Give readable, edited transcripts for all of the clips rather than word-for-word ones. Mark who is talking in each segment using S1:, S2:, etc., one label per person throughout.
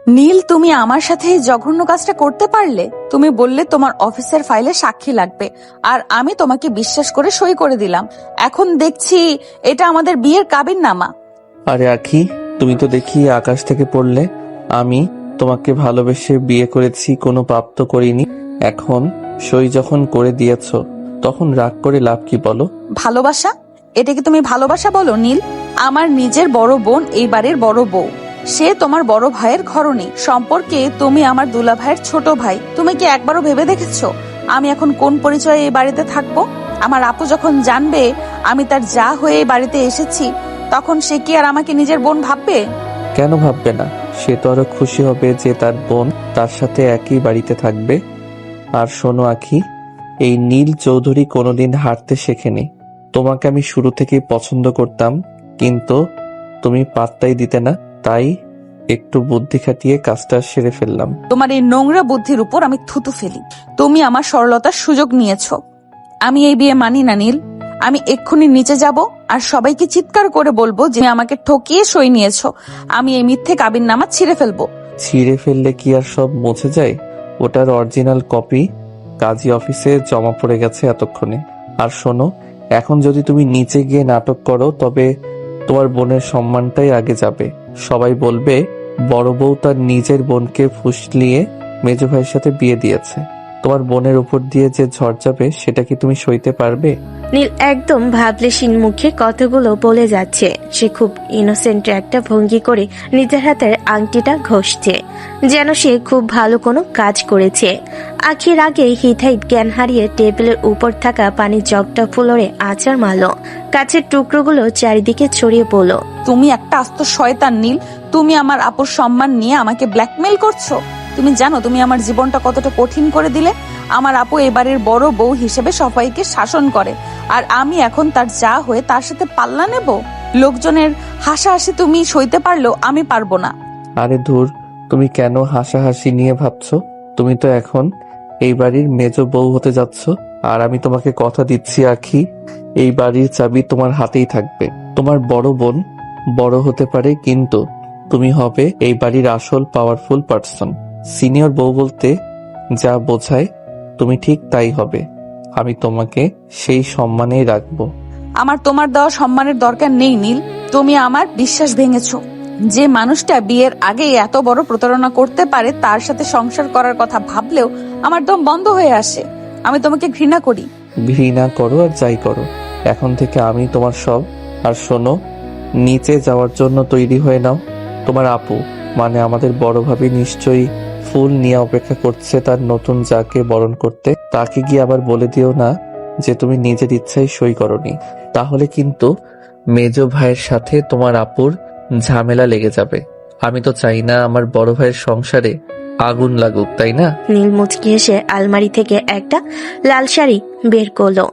S1: নীল, তুমি আমার সাথে এই জঘন্য কাজটা করতে পারলে? তুমি বললে তোমার অফিসের ফাইলে সাক্ষী লাগবে, আর আমি তোমাকে বিশ্বাস করে সই করে দিলাম। এখন দেখছি এটা আমাদের বিয়ের কাবিননামা।
S2: আরে আখি, তুমি তো দেখি আকাশ থেকে পড়লে। আমি তোমাকে ভালোবেসে বিয়ে করেছি, কোনো পাপ তো করিনি। এখন সই যখন করে দিয়েছ, তখন রাগ করে লাভ কি বলো?
S1: ভালোবাসা? এটাকে তুমি ভালোবাসা বলো নীল? আমার নিজের বড় বোন এই বাড়ির বড় বউ, সে তোমার বড় ভাইয়ের ঘরণী সম্পর্কে। তুমি আমার দুলা ভাইয়ের ছোট ভাই। তুমি কি একবারও ভেবে দেখেছো আমি এখন কোন পরিচয়ে এই বাড়িতে থাকবো? আমার আপু যখন জানবে আমি তার যা হয়ে এই বাড়িতে এসেছি, তখন সে কি আর আমাকে নিজের বোন ভাববে?
S2: কেন ভাববে না? সে তো আরো খুশি হবে যে তার বোন তার সাথে একই বাড়িতে থাকবে। আর শোনো আখি, এই নীল চৌধুরী কোনোদিন হাঁটতে শেখেনি। তোমাকে আমি শুরু থেকেই পছন্দ করতাম, কিন্তু তুমি পাত্তাই দিতে না, তাই একটু বুদ্ধি খাটিয়ে কাজটা সেরে ফেললাম।
S1: তোমার এই নোংরা বুদ্ধির উপর আমি থুতু ফেলি। তুমি আমার সরলতার সুযোগ নিয়েছো। আমি এই বিয়ে মানি না নীল। আমি এক্ষুনি নিচে যাব আর সবাইকে চিৎকার করে বলবো যে আমাকে ঠকিয়ে সই নিয়েছো। আমি এই মিথ্যে কাবিননামা ছিঁড়ে ফেলবো।
S2: ছিঁড়ে ফেললে কি আর সব মুছে যায়? ওটার অরিজিনাল কপি কাজী অফিসে জমা পড়ে গেছে এতক্ষণে। আর শোনো, এখন যদি তুমি নিচে গিয়ে নাটক করো, তবে তোমার বোনের সম্মানটাই আগে যাবে। সবাই বলবে বড় বউ তার নিজের বোনকে ফুসলিয়ে মেজো ভাইয়ের সাথে বিয়ে দিয়েছে। তোমার বোনের উপর দিয়ে যে ঝড় যাবে, সেটা কি তুমি সইতে পারবে?
S3: নীল একদম ভাবলেশীন মুখে কথাগুলো বলে যাচ্ছে। সে খুব ইনোসেন্ট একটা ভঙ্গি করে নিজের হাতের আংটিটা ঘষছে, যেন সে খুব ভালো কোনো কাজ করেছে। আখির আগে হিতাহিত জ্ঞান হারিয়ে টেবিলের উপর থাকা পানির জগটা ফ্লোরে আছাড় মারল। কাছের টুকরোগুলো চারিদিকে ছড়িয়ে পড়ল।
S1: তুমি একটা আস্ত শয়তান নীল। তুমি আমার আপুর সম্মান নিয়ে আমাকে ব্ল্যাকমেল করছো। তুমি জানো তুমি আমার জীবনটা কতটা কঠিন করে দিলে। আমার আপু এবারের বড় বউ হিসেবে সবাইকে শাসন করে, আর আমি এখন তার যা হয়ে তার সাথে পাল্লা নেব? লোকজনের হাসাহাসি তুমি সইতে পারলেও আমি পারবো না।
S2: আরে ধুর, তুমি কেন হাসাহাসি নিয়ে ভাবছো? তুমি তো এখন এই বাড়ির মেজো বউ হতে যাচ্ছ। আর আমি তোমাকে কথা দিচ্ছি আখি, এই বাড়ির চাবি তোমার হাতেই থাকবে। তোমার বড় বোন বড় হতে পারে, কিন্তু তুমি হবে এই বাড়ির আসল পাওয়ারফুল পার্সন। সিনিয়র বউ বলতে যা বোঝায় তুমি ঠিক তাই হবে। আমি তোমাকে সেই সম্মানেই রাখবো।
S1: আমার তোমার দেওয়া সম্মানের দরকার নেই নীল। তুমি আমার বিশ্বাস ভেঙেছো। যে মানুষটা বিয়ের আগে এত বড় প্রতারণা করতে পারে, তার সাথে সংসার করার কথা ভাবলেও আমার দম বন্ধ হয়ে আসে। আমি তোমাকে ঘৃণা করি।
S2: ঘৃণা করো আর যাই করো, এখন থেকে আমি তোমার সব। আর শোনো, নিচে যাওয়ার জন্য তৈরি হয়ে নাও। তোমার আপু, মানে আমাদের বড় ভাবি নিশ্চয়ই ফুল নিয়ে অপেক্ষা করছে তার নতুন যাকে বরণ করতে। তাকে গিয়ে আবার বলে দিও না যে তুমি নিজের ইচ্ছায় সই করনি, তাহলে কিন্তু মেজো ভাইয়ের সাথে তোমার আপুর ঝামেলা লেগে যাবে। আমি তো চাই না আমার বড় ভাইয়ের সংসারে আগুন লাগুক, তাই না?
S3: নীল মুচকি এসে আলমারি থেকে একটা লাল শাড়ি বের করলো।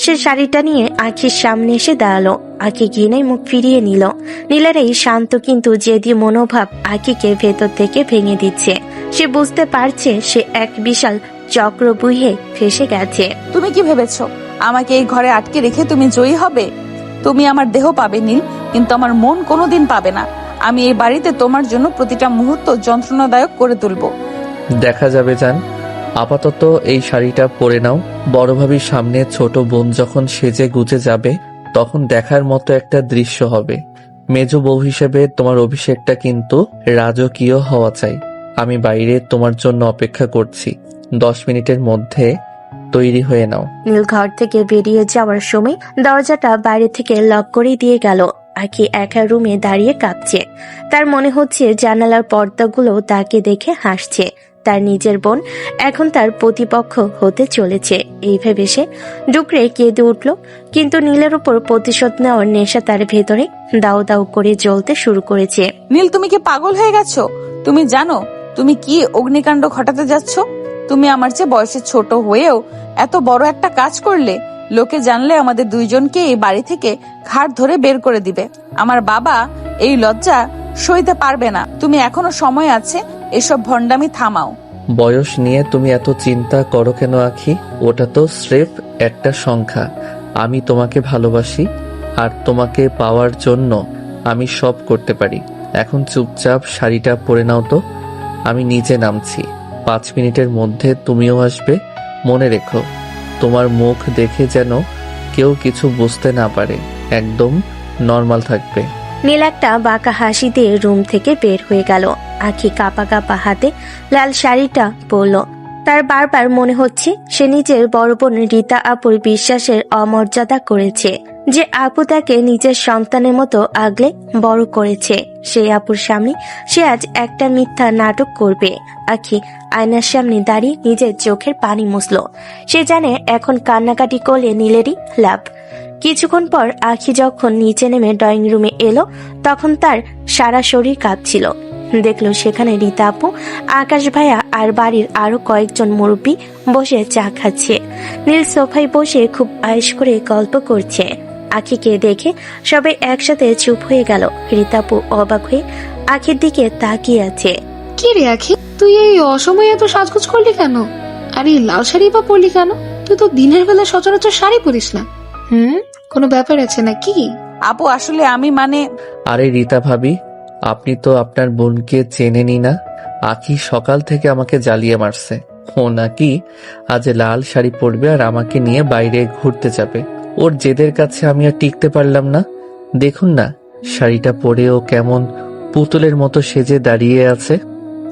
S3: সে শাড়িটা নিয়ে আখির সামনে এসে দাঁড়ালো। আখি ঘৃণায় মুখ ফিরিয়ে নিল। নীলের এই শান্ত কিন্তু জেদি মনোভাব আখিকে ভেতর থেকে ভেঙে দিচ্ছে। সে বুঝতে পারছে সে এক বিশাল চক্রব্যূহে ফেসে গেছে।
S1: তুমি কি ভেবেছো আমাকে এই ঘরে আটকে রেখে তুমি জয়ী হবে? তুমি আমার দেহ পাবে নীল, কিন্তু আমার মন কোনোদিন পাবে না। আমি এই বাড়িতে তোমার জন্য প্রতিটা মুহূর্ত যন্ত্রণাদায়ক করে তুলবো।
S2: দেখা যাবে জান। আপাতত এই শাড়িটা পরে নাও। বড় ভাবির সামনে ছোট বোন যখন সেজে গুজে যাবে, তখন দেখার মতো একটা দৃশ্য হবে। মেজো বউ হিসেবে তোমার অভিষেকটা কিন্তু রাজকীয় হওয়া চাই। আমি বাইরে তোমার জন্য অপেক্ষা করছি। 10 মিনিটের মধ্যে তৈরি হয়ে নাও।
S3: নীল ঘর থেকে বেরিয়ে যাওয়ার সময় দরজাটা বাইরে থেকে লক করে দিয়ে গেল। আখি একা রুমে দাঁড়িয়ে কাঁপছে। তার মনে হচ্ছে জানালার পর্দাগুলো তাকে দেখে হাসছে। তার নিজের বোন এখন তার প্রতিপক্ষ হতে চলেছে, এই ভেবে সে ডুকরে কেঁদে উঠল। কিন্তু নীলের উপর প্রতিশোধ নেওয়ার নেশা তার ভেতরে দাউ দাউ করে জ্বলতে শুরু করেছে।
S1: নীল, তুমি কি পাগল হয়ে গেছো? তুমি জানো তুমি কি অগ্নিকাণ্ড ঘটাতে যাচ্ছ? তুমি আমার চেয়ে বয়সে ছোট হয়েও এত বড় একটা কাজ করলে। লোকে জানলে আমাদের দুইজনকে এই বাড়ি থেকে ঘাড় ধরে বের করে দিবে। আমার বাবা এই লজ্জা সইতে পারবে না। তুমি এখনো সময় আছে, এসব ভণ্ডামি থামাও।
S2: বয়স নিয়ে তুমি এত চিন্তা করো কেন আখি? ওটা তো স্রেফ একটা সংখ্যা। আমি তোমাকে ভালোবাসি, আর তোমাকে পাওয়ার জন্য আমি সব করতে পারি। এখন চুপচাপ শাড়িটা পরে নাও তো। আমি নিচে নামছি। 5 মিনিটের মধ্যে তুমিও আসবে। মনে রেখো, তোমার মুখ দেখে যেন কেউ কিছু বুঝতে না পারে। একদম নর্মাল থাকবে।
S3: নীল একটা বাঁকা হাসি দিয়ে রুম থেকে বের হয়ে গেল। আখি কাঁপা কাঁপা হাতে লাল শাড়িটা পরল। তার বারবার মনে হচ্ছে সে নিজের বড় বোন রীতা আপুর বিশ্বাসের অমর্যাদা করেছে। যে আপু তাকে নিজের সন্তানের মতো আগলে বড় করেছে, সেই আপুর সামনে সে আজ একটা মিথ্যা নাটক করবে। আখি আয়নার সামনে দাঁড়িয়ে নিজের চোখের পানি মুছল। সে জানে এখন কান্নাকাটি করলে নীলেরই লাভ। কিছুক্ষণ পর আখি যখন নিচে নেমে ড্রয়িং রুমে এলো, তখন তার সারা শরীর কাঁপছিল। দেখলো সেখানে রীতা আপু, আকাশ ভাইয়া আর বাড়ির আরো কয়েকজন মুরব্বী বসে চা খাচ্ছে। নীল সোফায় বসে খুব আয়েশ করে গল্প করছে। আখিকে দেখে সবাই একসাথে চুপ হয়ে গেল। রীতা আপু অবাক হয়ে আখির দিকে তাকিয়ে আছে।
S4: কি রে আখি, তুই এই অসময়ে এত সাজগোজ করলি কেন? আর এই লাল শাড়ি বা পরলি কেন? তুই তো দিনের বেলা সচরাচর শাড়ি পরিস না। কোনো ব্যাপার আছে না কি?
S1: আপু আসলে আমি
S2: আরে রীতা ভাবি, আপনি তো আপনার বোনকে চেনেনই না। আখি সকাল থেকে আমাকে জ্বালিয়ে মারছে। ও নাকি আজ লাল শাড়ি পরবে আর আমাকে নিয়ে বাইরে ঘুরতে যাবে। ওর জেদের কাছে আমি আর টিকতে পারলাম না। দেখুন না, শাড়িটা পরে ও কেমন পুতুলের মতো সেজে দাঁড়িয়ে আছে।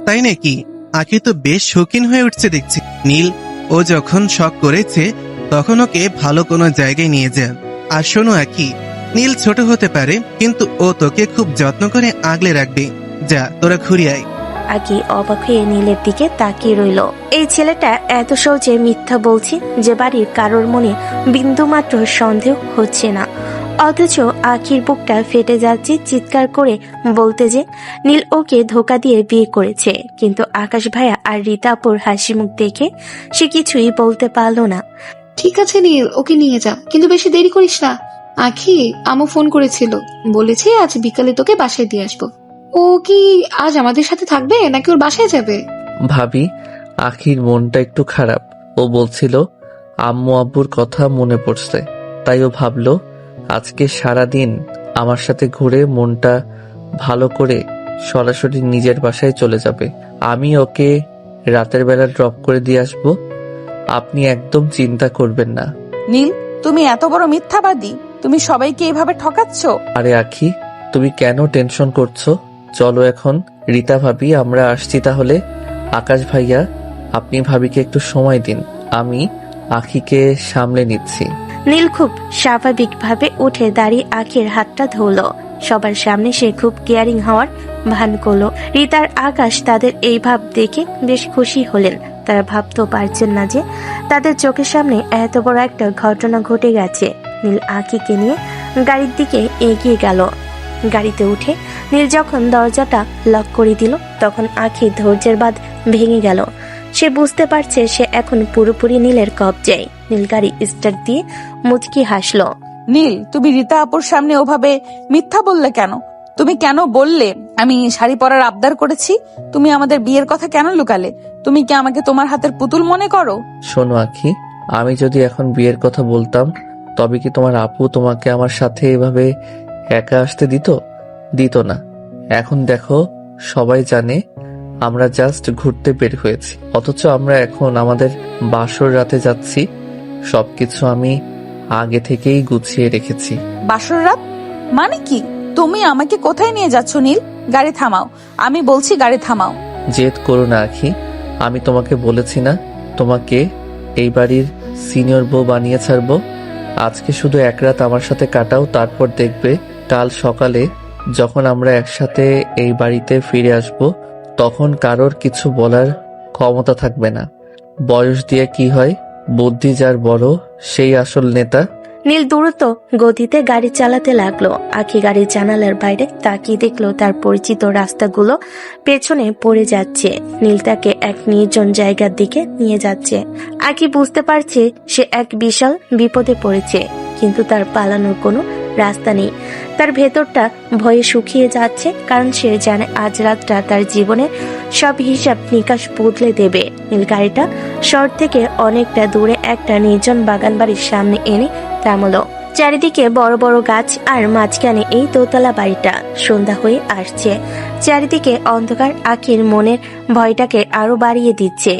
S5: তাই নাকি? আখি তো বেশ শৌখিন হয়ে উঠছে দেখছি। নীল, ও যখন শখ করেছে তখন ওকে ভালো কোনো জায়গায় নিয়ে যান। আর শোনো আখি, নীল ছোট হতে পারে, কিন্তু ও তোকে খুব যত্ন করে আগলে রাখবে। যা, তোরা ঘুরে আয়।
S3: আখি অবাক হয়ে নীলের দিকে তাকিয়ে রইল। এই ছেলেটা এত সহজে মিথ্যা বলছে যে বাড়ির কারোর মনে বিন্দুমাত্র সন্দেহ হচ্ছে না। অথচ আখির বুকটা ফেটে যাচ্ছে চিৎকার করে বলতে যে নীল ওকে ধোকা দিয়ে বিয়ে করেছে। কিন্তু আকাশ ভাইয়া আর রীতা আপুর হাসি মুখ দেখে সে কিছুই বলতে পারল না।
S4: ঠিক আছে নীল, ওকে নিয়ে যা, কিন্তু বেশি দেরি করিস না। আখি, আমু ফোন করেছিল, বলেছে আজ বিকালে তোকে বাসায় দিয়ে আসবো। ও কি আজ আমাদের সাথে থাকবে নাকি ওর বাসায় যাবে?
S2: ভাবি, আখির মনটা একটু খারাপ। ও বলছিল আম্মু আব্বুর কথা মনে পড়ছে, তাই ও ভাবলো আজকে সারাদিন আমার সাথে ঘুরে মনটা ভালো করে সরাসরি নিজের বাসায় চলে যাবে। আমি ওকে রাতের বেলা ড্রপ করে দিয়ে আসবো। আপনি একদম চিন্তা করবেন না।
S1: নীল, তুমি এত বড় মিথ্যাবাদী? তুমি সবাইকে এইভাবে ঠকাচ্ছ?
S2: আরে আখি, তুমি কেন টেনশন করছো? চলো এখন। রীতা ভাবি, আমরা আসছি তাহলে। আকাশ ভাইয়া, আপনি ভাবিকে একটু সময় দিন, আমি আখিকে সামলে নিচ্ছি।
S3: নীল খুব স্বাভাবিকভাবে উঠে দাঁড়িয়ে আখির হাতটা ধরল। সবার সামনে সে খুব কেয়ারিং হওয়ার ভান করলো। রীতার আকাশ তাদের এই ভাব দেখে বেশ খুশি হলেন। তারা ভাবতেও পারছেন না যে তাদের চোখের সামনে এত বড় একটা ঘটনা ঘটে গেছে। নীল আখিকে নিয়ে গাড়ির দিকে এগিয়ে গেল। গাড়িতে উঠে নীল যখন দরজাটা লক করে দিল, তখন আখির ধৈর্যের বাঁধ ভেঙে গেল। সে বুঝতে পারছে সে এখন পুরোপুরি নীলের কবজায়। নীল গাড়ি স্টার্ট দিয়ে মুচকি হাসলো।
S1: নীল, তুমি রীতা আপুর সামনে ওভাবে মিথ্যা বললে কেন? তুমি কেন বললে আমি শাড়ি পরার আবদার করেছি? তুমি আমাদের বিয়ের কথা কেন লুকালে? তুমি কি আমাকে তোমার হাতের পুতুল মনে করো?
S2: শোনো আখি, আমি যদি এখন বিয়ের কথা বলতাম, তবে কি তোমার আপু তোমাকে আমার সাথে এভাবে একা আসতে দিত না। এখন দেখো, সবাই জানে আমরা জাস্ট ঘুরতে বের হয়েছি, অথচ আমরা এখন আমাদের বাসর রাতে যাচ্ছি। সবকিছু আমি আগে থেকেই গুছিয়ে রেখেছি।
S1: বাসর রাত মানে কি? তুমি আমাকে কোথায় নিয়ে যাচ্ছ নীল? গাড়ি থামাও, আমি বলছি গাড়ি থামাও।
S2: জেদ করো না আখি, আমি তোমাকে বলেছি না তোমাকে এই বাড়ির সিনিয়র বউ বানিয়ে ছাড়বো। আজকে শুধু এক রাত আমার সাথে কাটাও, তারপর দেখবে কাল সকালে যখন আমরা একসাথে এই বাড়িতে ফিরে আসব, তখন কারোর কিছু বলার ক্ষমতা থাকবে না। বয়স দিয়ে কি হয়, বুদ্ধি যার বড় সেই আসল নেতা।
S3: নীল দ্রুত গতিতে গাড়ি চালাতে লাগলো। আখি গাড়ির জানালার বাইরে তাকিয়ে দেখলো তার পরিচিত রাস্তাগুলো পেছনে পড়ে যাচ্ছে। নীল তাকে এক নির্জন জায়গার দিকে নিয়ে যাচ্ছে। আখি বুঝতে পারছে সে এক বিশাল বিপদে পড়েছে, কিন্তু তার পালানোর কোনো রাস্তা নেই। তার ভেতরটা ভয়ে শুকিয়ে যাচ্ছে, কারণ সে জানে আজ রাতটা তার জীবনে সব হিসাব নিকাশ বদলে দেবে। নীল গাড়িটা শহর থেকে অনেকটা দূরে একটা নির্জন বাগান বাড়ির সামনে এনে থামলো। চারিদিকে বড় বড় গাছ আর মাঝখানে এই দোতলা বাড়িটা। সন্ধ্যা হয়ে আসছে, চারিদিকে অন্ধকার আখির মনের ভয়টাকে আরো বাড়িয়ে দিচ্ছে।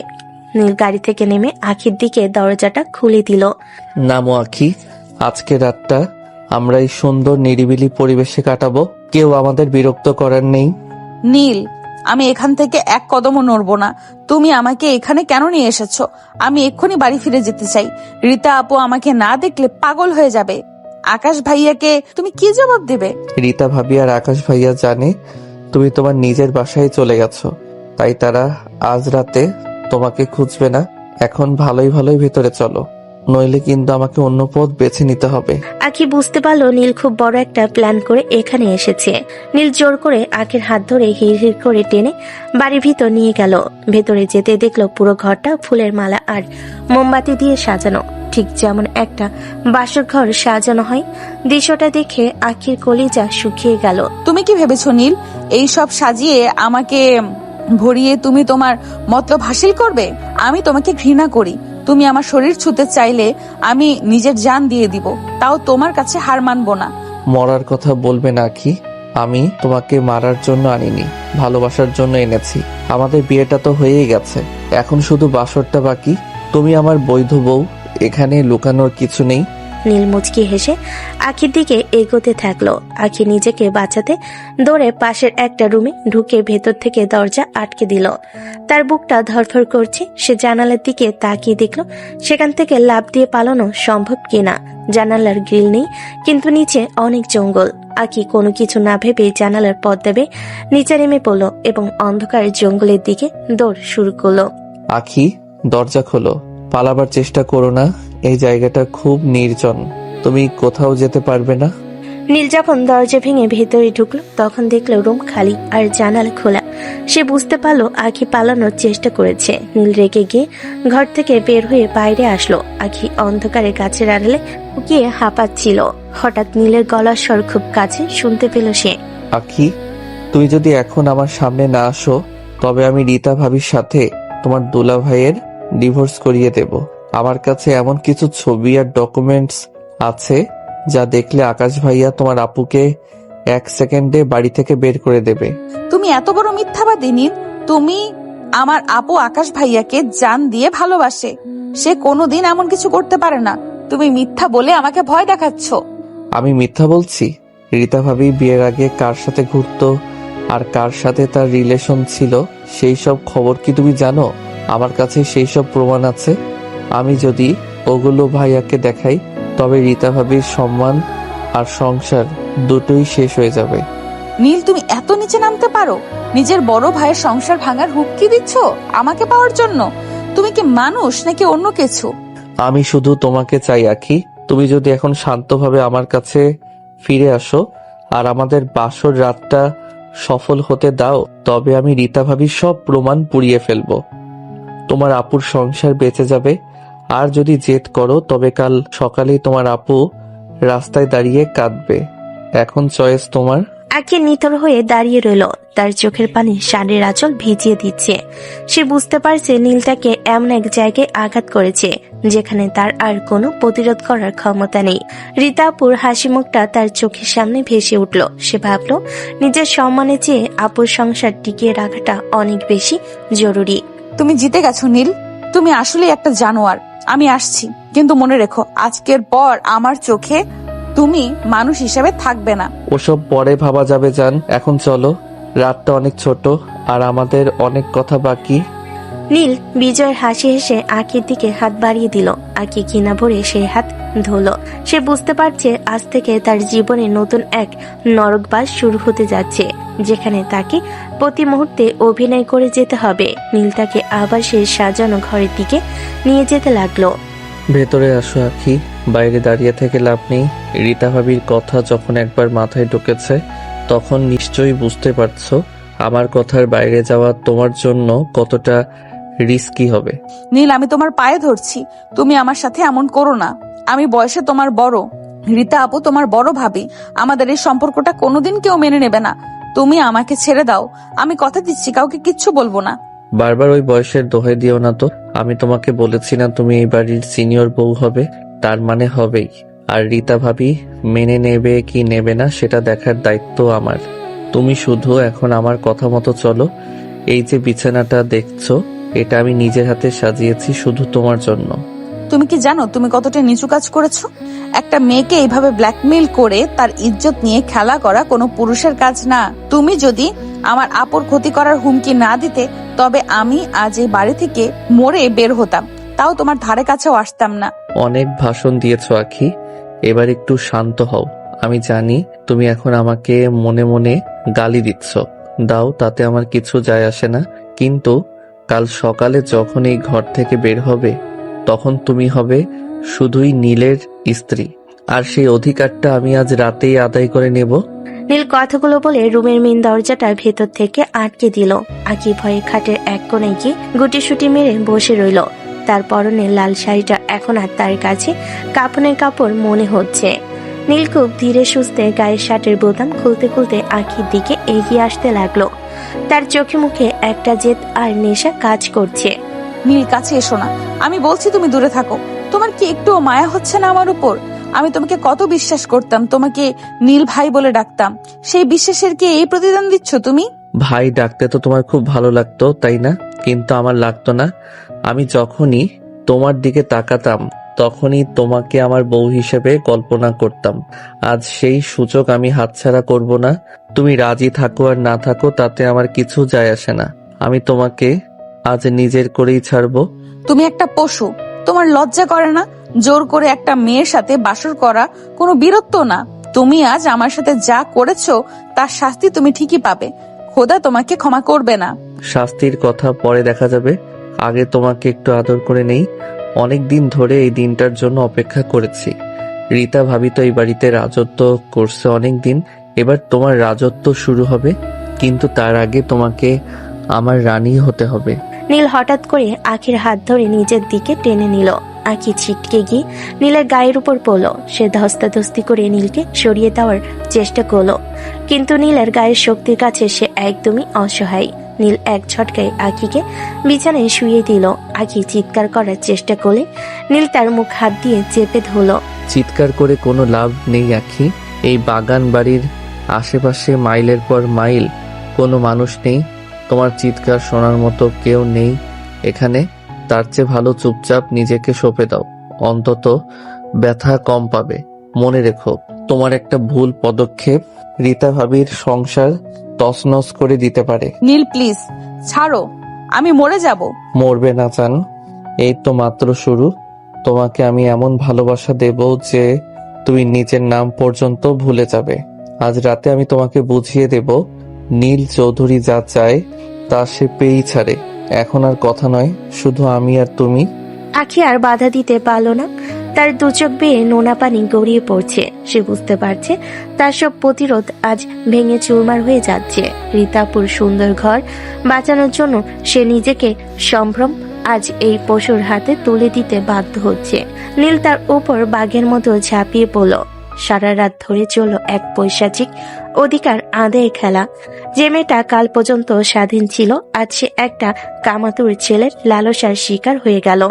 S3: নীল গাড়ি থেকে নেমে আখির দিকে দরজাটা খুলে দিল।
S2: নামো আখি, আজকে রাতটা আমরা এই সুন্দর নিরিবিলি পরিবেশে কাটাবো। কেউ আমাদের বিরক্ত করার নেই।
S1: নীল, আমি এখান থেকে এক কদমও নড়বো না। তুমি আমাকে এখানে কেন নিয়ে এসেছো? আমি এক্ষুনি বাড়ি ফিরে যেতে চাই। রীতা আপু আমাকে না দেখলে পাগল হয়ে যাবে। আকাশ ভাইয়াকে তুমি কি জবাব দেবে?
S2: রীতা ভাবি আর আকাশ ভাইয়া জানে তুমি তোমার নিজের বাসায় চলে গেছো, তাই তারা আজ রাতে তোমাকে খুঁজবে না। এখন ভালোই ভালোই ভেতরে চলো, নইলে কিন্তু আমাকে অন্য পথ বেছে নিতে হবে।
S3: আখি বুঝতে পারলো নীল খুব বড় একটা প্ল্যান করে এখানে এসেছে। নীল জোর করে আখির হাত ধরে হিড় করে টেনে বাড়ির ভিতর নিয়ে গেল। ভেতরে যেতে দেখলো পুরো ঘরটা ফুলের মালা আর মোমবাতি দিয়ে সাজানো, ঠিক যেমন একটা বাসর ঘর সাজানো হয়। দৃশ্যটা দেখে আখির কলিজা শুকিয়ে গেল।
S1: তুমি কি ভেবেছো নীল, এই সব সাজিয়ে আমাকে ভরিয়ে তুমি তোমার মতলব হাসিল করবে? আমি তোমাকে ঘৃণা করি। তুমি আমার শরীর ছুঁতে চাইলে আমি নিজের জান দিয়ে দিব, তাও তোমার কাছে হার মানবো না।
S2: মরার কথা বলবে না আখি, আমি তোমাকে মারার জন্য আনিনি, ভালোবাসার জন্য এনেছি। আমাদের বিয়েটা তো হয়েই গেছে, এখন শুধু বাসরটা বাকি। তুমি আমার বৈধ বউ, এখানে লুকানোর কিছু নেই।
S3: নীল মুচকি হেসে আখির দিকে এগোতে থাকলো। আখি নিজেকে বাঁচাতে দৌড়ে পাশের একটা রুমে ঢুকে ভেতর থেকে দরজা আটকে দিল। তার বুকটা ধরফর করছে। সে জানালার দিকে তাকিয়ে দেখলো সেখান থেকে লাফ দিয়ে পালানো সম্ভব কিনা। জানালার গ্রিল নেই, কিন্তু নিচে অনেক জঙ্গল। আখি কোনো কিছু না ভেবে জানালার পর্দা বেয়ে নিচে নেমে পড়লো এবং অন্ধকার জঙ্গলের দিকে দৌড় শুরু করলো।
S2: আখি, দরজা খোলো, পালাবার চেষ্টা করো না। এই জায়গাটা খুব নির্জন, তুমি কোথাও যেতে পারবে না।
S3: নীল যখন দরজা ভেঙে ভেতরে ঢুকলো তখন দেখলো রুম খালি আর জানালা খোলা। সে বুঝতে পারলো আখি পালানোর চেষ্টা করেছে। নীল রেগে গিয়ে ঘর থেকে বের হয়ে বাইরে আসলো। আখি অন্ধকারে গাছের আড়ালে লুকিয়ে হাঁপাচ্ছিল। হঠাৎ নীলের গলার স্বর খুব কাছে শুনতে পেল সে।
S2: আখি, তুমি যদি এখন আমার সামনে না আসো, তবে আমি রীতা ভাবির সাথে তোমার দুলা ভাইয়ের ডিভোর্স করিয়ে দেব। আমার কাছে এমন কিছু ছবি আর ডকুমেন্টস আছে যা দেখলে আকাশ ভাইয়া তোমার আপুকে 1 সেকেন্ডে বাড়ি থেকে বের করে দেবে।
S1: তুমি এত বড় মিথ্যাবাদী নীল। তুমি আমার আপু আকাশ ভাইয়াকে জান দিয়ে ভালোবাসে, সে কোনোদিন এমন কিছু করতে পারে না। তুমি মিথ্যা বলে আমাকে ভয় দেখাচ্ছ।
S2: আমি মিথ্যা বলছি? রীতা ভাবি বিয়ের আগে কার সাথে ঘুরতো আর কার সাথে তার রিলেশন ছিল সেই সব খবর কি তুমি জানো? আমার কাছে সেই সব প্রমাণ আছে। আমি যদি ওগুলো ভাইয়াকে দেখাই, তবে রীতা ভাবির সম্মান আর সংসার দুটোই শেষ হয়ে যাবে।
S1: নীল, তুমি এত নিচে নামতে পারো? নিজের বড় ভাইয়ের সংসার ভাঙার হুমকি দিচ্ছ আমাকে পাওয়ার জন্য? তুমি কি মানুষ নাকি অন্য কিছু?
S2: আমি শুধু তোমাকে চাই আখি, তুমি যদি এখন শান্তভাবে আমার কাছে ফিরে আসো আর আমাদের বাসর রাতটা সফল হতে দাও, তবে আমি রীতা ভাবির সব প্রমাণ পুড়িয়ে ফেলবো। তোমার আপুর সংসার বেঁচে যাবে। আর যদি জেদ করো, তবে কাল সকালেই তোমার আপু রাস্তায় দাঁড়িয়ে কাঁদবে। এখন চয়েস তোমার।
S3: আখি নিথর হয়ে দাঁড়িয়ে রইল। তার চোখের পানি শাড়ির আঁচল ভিজিয়ে দিচ্ছে। সে বুঝতে পারছে নীল তাকে এমন এক জায়গায় আঘাত করেছে যেখানে তার আর কোনো প্রতিরোধ করার ক্ষমতা নেই। রীতাপুর হাসি মুখটা তার চোখের সামনে ভেসে উঠল। সে ভাবল নিজের সম্মানের চেয়ে আপুর সংসার টিকিয়ে রাখাটা অনেক বেশি জরুরি।
S1: তুমি জিতে গেছো নীল, তুমি আসলে একটা জানোয়ার। আমি আসছি, কিন্তু মনে রেখো আজকের পর আমার চোখে তুমি মানুষ হিসেবে থাকবে না।
S2: ওসব পরে ভাবা যাবে জান, এখন চলো। রাতটা অনেক ছোট আর আমাদের অনেক কথা বাকি।
S3: নীল বিজয়ের হাসি হেসে আখির দিকে হাত বাড়িয়ে দিল। আখি ঘৃণা ভরে সেই হাত ধরল। সে বুঝতে পারছে আজ থেকে তার জীবনে নতুন এক নরকবাস শুরু হতে যাচ্ছে, যেখানে তাকে প্রতি মুহূর্তে অভিনয় করে যেতে হবে। নীল তাকে আবার সেই সাজানো ঘরের দিকে নিয়ে যেতে লাগলো।
S2: ভেতরে আসো আখি, বাইরে দাঁড়িয়ে থেকে লাভ নেই। রীতা ভাবির কথা যখন একবার মাথায় ঢুকেছে, তখন নিশ্চয়ই বুঝতে পারছো আমার কথার বাইরে যাওয়া তোমার জন্য কতটা রিস্কি হবে।
S1: নীল, আমি তোমার পায়ে ধরছি, তুমি আমার সাথে এমন করো না। আমি বয়সে তোমার বড়, রীতা আপু তোমার বড় ভাবি। আমাদের এই সম্পর্কটা কোনোদিন কেউ মেনে নেবে না। তুমি আমাকে ছেড়ে দাও, আমি কথা দিচ্ছি কাউকে কিচ্ছু বলবো না।
S2: বারবার ওই বয়সের দোহাই দিও না তো। আমি তোমাকে বলেছি না তুমি এই বাড়ির সিনিয়র বউ হবে? তার মানে হবেই। আর রীতা ভাবি মেনে নেবে কি নেবে না সেটা দেখার দায়িত্ব আমার। তুমি শুধু এখন আমার কথা মতো চলো। এই যে বিছানাটা দেখছো, এটা আমি নিজের হাতে সাজিয়েছি শুধু তোমার জন্য।
S1: তুমি কি জানো তুমি কতটা নিচু কাজ করেছো? একটা মেয়েকে এইভাবে ব্ল্যাকমেইল করে তার ইজ্জত নিয়ে খেলা করা কোনো পুরুষের কাজ না। তুমি যদি আমার আপুর ক্ষতি করার হুমকি না দিতে, তবে আমি আজ এই বাড়ি থেকে মরে বের হতাম, তাও তোমার ধারে কাছেও আসতাম না।
S2: অনেক ভাষণ দিয়েছো আখি, এবার একটু শান্ত হও। আমি জানি তুমি এখন আমাকে মনে মনে গালি দিচ্ছ, দাও, তাতে আমার কিছু যায় আসে না। কিন্তু কাল সকালে যখন এই ঘর থেকে বের হবে, তখন তুমি হবে শুধুই নীলের স্ত্রী, আর সেই অধিকারটা আমি আজ রাতেই আদায় করে নেব।
S3: নীল কথাগুলো বলে রুমের মেন দরজাটা ভেতর থেকে আটকে দিল। আঁকি ভয়ে খাটের এক কোণে গিয়ে গুটিসুটি মেরে বসে রইল। তার পরনে লাল শাড়িটা এখন আর তার কাছে কাপনের কাপড় মনে হচ্ছে। নীল খুব ধীরে সুস্থে গায়ের শার্টের বোতাম খুলতে খুলতে আঁখির দিকে এগিয়ে আসতে লাগলো। তার চোখে মুখে একটা জেদ আর নেশা কাজ করছে।
S1: নীল, কাছে এসো না, আমি বলছি তুমি দূরে থাকো। তোমার কি একটুও মায়া হচ্ছে না আমার উপর? আমি তোমাকে কত বিশ্বাস করতাম, তোমাকে নীল ভাই বলে ডাকতাম। সেই বিশ্বাসের কি এই প্রতিদান দিচ্ছ তুমি?
S2: ভাই ডাকতে তো তোমার খুব ভালো লাগতো, তাই না? কিন্তু আমার লাগতো না। আমি যখনই তোমার দিকে তাকাতাম, তখনই তোমাকে আমার বউ হিসেবে কল্পনা করতাম। আজ সেই সুযোগ আমি হাতছাড়া করব না। তুমি রাজি থাকো আর না থাকো, তাতে আমার কিছু যায় আসে না। আমি তোমাকে আজ নিজের করেই ছাড়বো।
S1: তুমি একটা পশু, তোমার লজ্জা করে না? জোর করে একটা মেয়ের সাথে বাসর করা কোনো বীরত্ব না। তুমি আজ আমার সাথে যা করেছো তার শাস্তি তুমি ঠিকই পাবে। খোদা তোমাকে ক্ষমা করবে না।
S2: শাস্তির কথা পরে দেখা যাবে, আগে তোমাকে একটু আদর করে নেই। অনেক দিন ধরে এই দিনটার জন্য অপেক্ষা করেছি। রীতা ভাবি তো এই বাড়িতে রাজত্ব করছে অনেক দিন, এবার তোমার রাজত্ব শুরু হবে, কিন্তু তার আগে তোমাকে আমার রানী হতে হবে।
S3: নীল হঠাৎ করে আঁখির হাত ধরে নিজের দিকে টেনে নিল। আঁখি ছিটকে গিয়ে নীলের গায়ের উপর পড়লো। সে ধস্তাধস্তি করে নীলকে সরিয়ে দেওয়ার চেষ্টা করলো, কিন্তু নীলের গায়ের শক্তির কাছে সে একদমই অসহায়। নীল এক ঝটকায় আঁখিকে বিছানায় শুয়ে দিল। আঁখি চিৎকার করার চেষ্টা করলে নীল তার মুখ হাত দিয়ে চেপে ধরল।
S2: চিৎকার করে কোনো লাভ নেই আখি। এই বাগান বাড়ির আশেপাশে মাইলের পর মাইল কোনো মানুষ নেই। তোমার চিৎকার শোনার মতো কেউ নেই এখানে। তার চেয়ে ভালো চুপচাপ নিজেকে সঁপে দাও, অন্তত ব্যথা কম পাবে। মনে রেখো, তোমার একটা ভুল পদক্ষেপ রীতা ভাবির সংসার তছনছ করে দিতে পারে।
S1: নীল প্লিজ ছাড়ো, আমি মরে যাব।
S2: মরবে না চান, এই তো মাত্র শুরু। তোমাকে আমি এমন ভালোবাসা দেব যে তুমি নিজের নাম পর্যন্ত ভুলে যাবে। আজ রাতে আমি তোমাকে বুঝিয়ে দেব, নীল চৌধুরী যা চায় তা সে পেয়েই ছাড়ে। এখন আর কথা নয়, শুধু আমি আর তুমি।
S3: আঁখি আর বাধা দিতে পারল না। তার দু চোখ বেয়ে নোনা পানি গড়িয়ে পড়ছে। সে বুঝতে পারছে তার সব প্রতিরোধ আজ ভেঙে চুরমার হয়ে যাচ্ছে। রীতাপুর সুন্দর ঘর বাঁচানোর জন্য সে নিজেকে সম্ভ্রম আজ এই পশুর হাতে তুলে দিতে বাধ্য হচ্ছে। নীল তার উপর বাঘের মতো ঝাঁপিয়ে পড়ল। সারা রাত ধরে চলল এক পৈশাচিক অধিকার আদায়ের খেলা। যে মেয়েটা কাল পর্যন্ত স্বাধীন ছিল, আজ সে একটা কামাতুর ছেলের লালসার শিকার হয়ে গেল।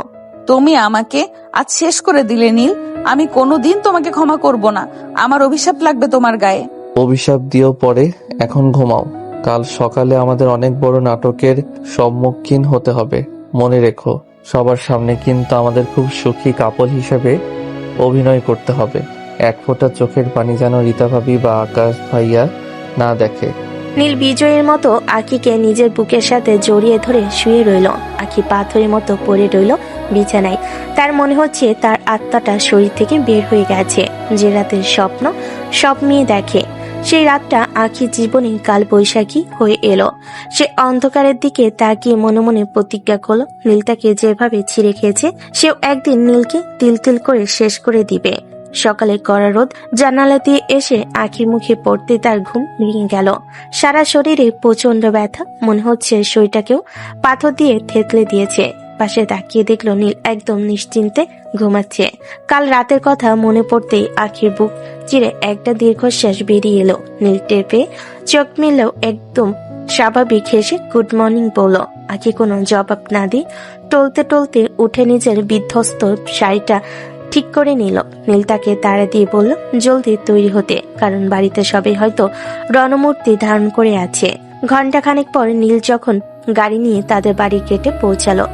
S1: তুমি আমাকে আজ শেষ করে দিলে নীল। আমি কোনোদিন তোমাকে ক্ষমা করব না। আমার অভিশাপ লাগবে তোমার গায়ে।
S2: অভিশাপ দিও পরে, এখন ঘুমাও। কাল সকালে আমাদের অনেক বড় নাটকের সম্মুখীন হতে হবে। মনে রেখো, সবার সামনে কিন্তু আমাদের খুব সুখী কাপল হিসেবে অভিনয় করতে হবে। এক ফোঁটা চোখের পানি যেন রীতা ভাবি বা আকাশ ভাইয়া না দেখে।
S3: নীল বিজয়ের মতো আঁখিকে নিজের বুকের সাথে জড়িয়ে ধরে শুয়ে রইল। আঁখি পাথরের মতো পড়ে রইল বিছানায়। তার মনে হচ্ছে তার আত্মাটা শরীর থেকে বের হয়ে গেছে। যে রাতের স্বপ্ন সব মেয়ে দেখে, সেই রাতটা আঁখির জীবনে কাল বৈশাখী হয়ে এলো। সে অন্ধকারের দিকে তাকিয়ে মনে মনে প্রতিজ্ঞা করলো, নীলটাকে যেভাবে ছিঁড়ে খেয়েছে সেও একদিন নীলকে তিল তিল করে শেষ করে দিবে। সকালে কড়া রোদ জানালা দিয়ে এসে আঁখির মুখে পড়তে তার ঘুম ভেঙে গেল। সারা শরীরে প্রচন্ড ব্যথা, মনে হচ্ছে শরীরটাকেও পাথর দিয়ে থেতলে দিয়েছে। পাশে তাকিয়ে দেখলো নীল একদম নিশ্চিন্তে ঘুমাচ্ছে। কাল রাতের কথা মনে পড়তেই আঁখির বুক চিরে একটা দীর্ঘশ্বাস বেরিয়ে এলো। নীল টেপে চোখ মিললেও একদম স্বাভাবিক হেসে গুড মর্নিং বলল। আঁখি কোনো জবাব না দিয়ে টলতে টলতে উঠে নিজের বিধ্বস্ত শাড়িটা ঠিক করে নিল। নীল তাকে তাড়া দিয়ে বলল জলদি তৈরি হতে, কারণ বাড়িতে সবাই হয়তো রণমূর্তি ধারণ করে আছে। ঘন্টাখানেক পর নীল যখন গাড়ি নিয়ে তাদের বাড়ির গেটে পৌঁছালো,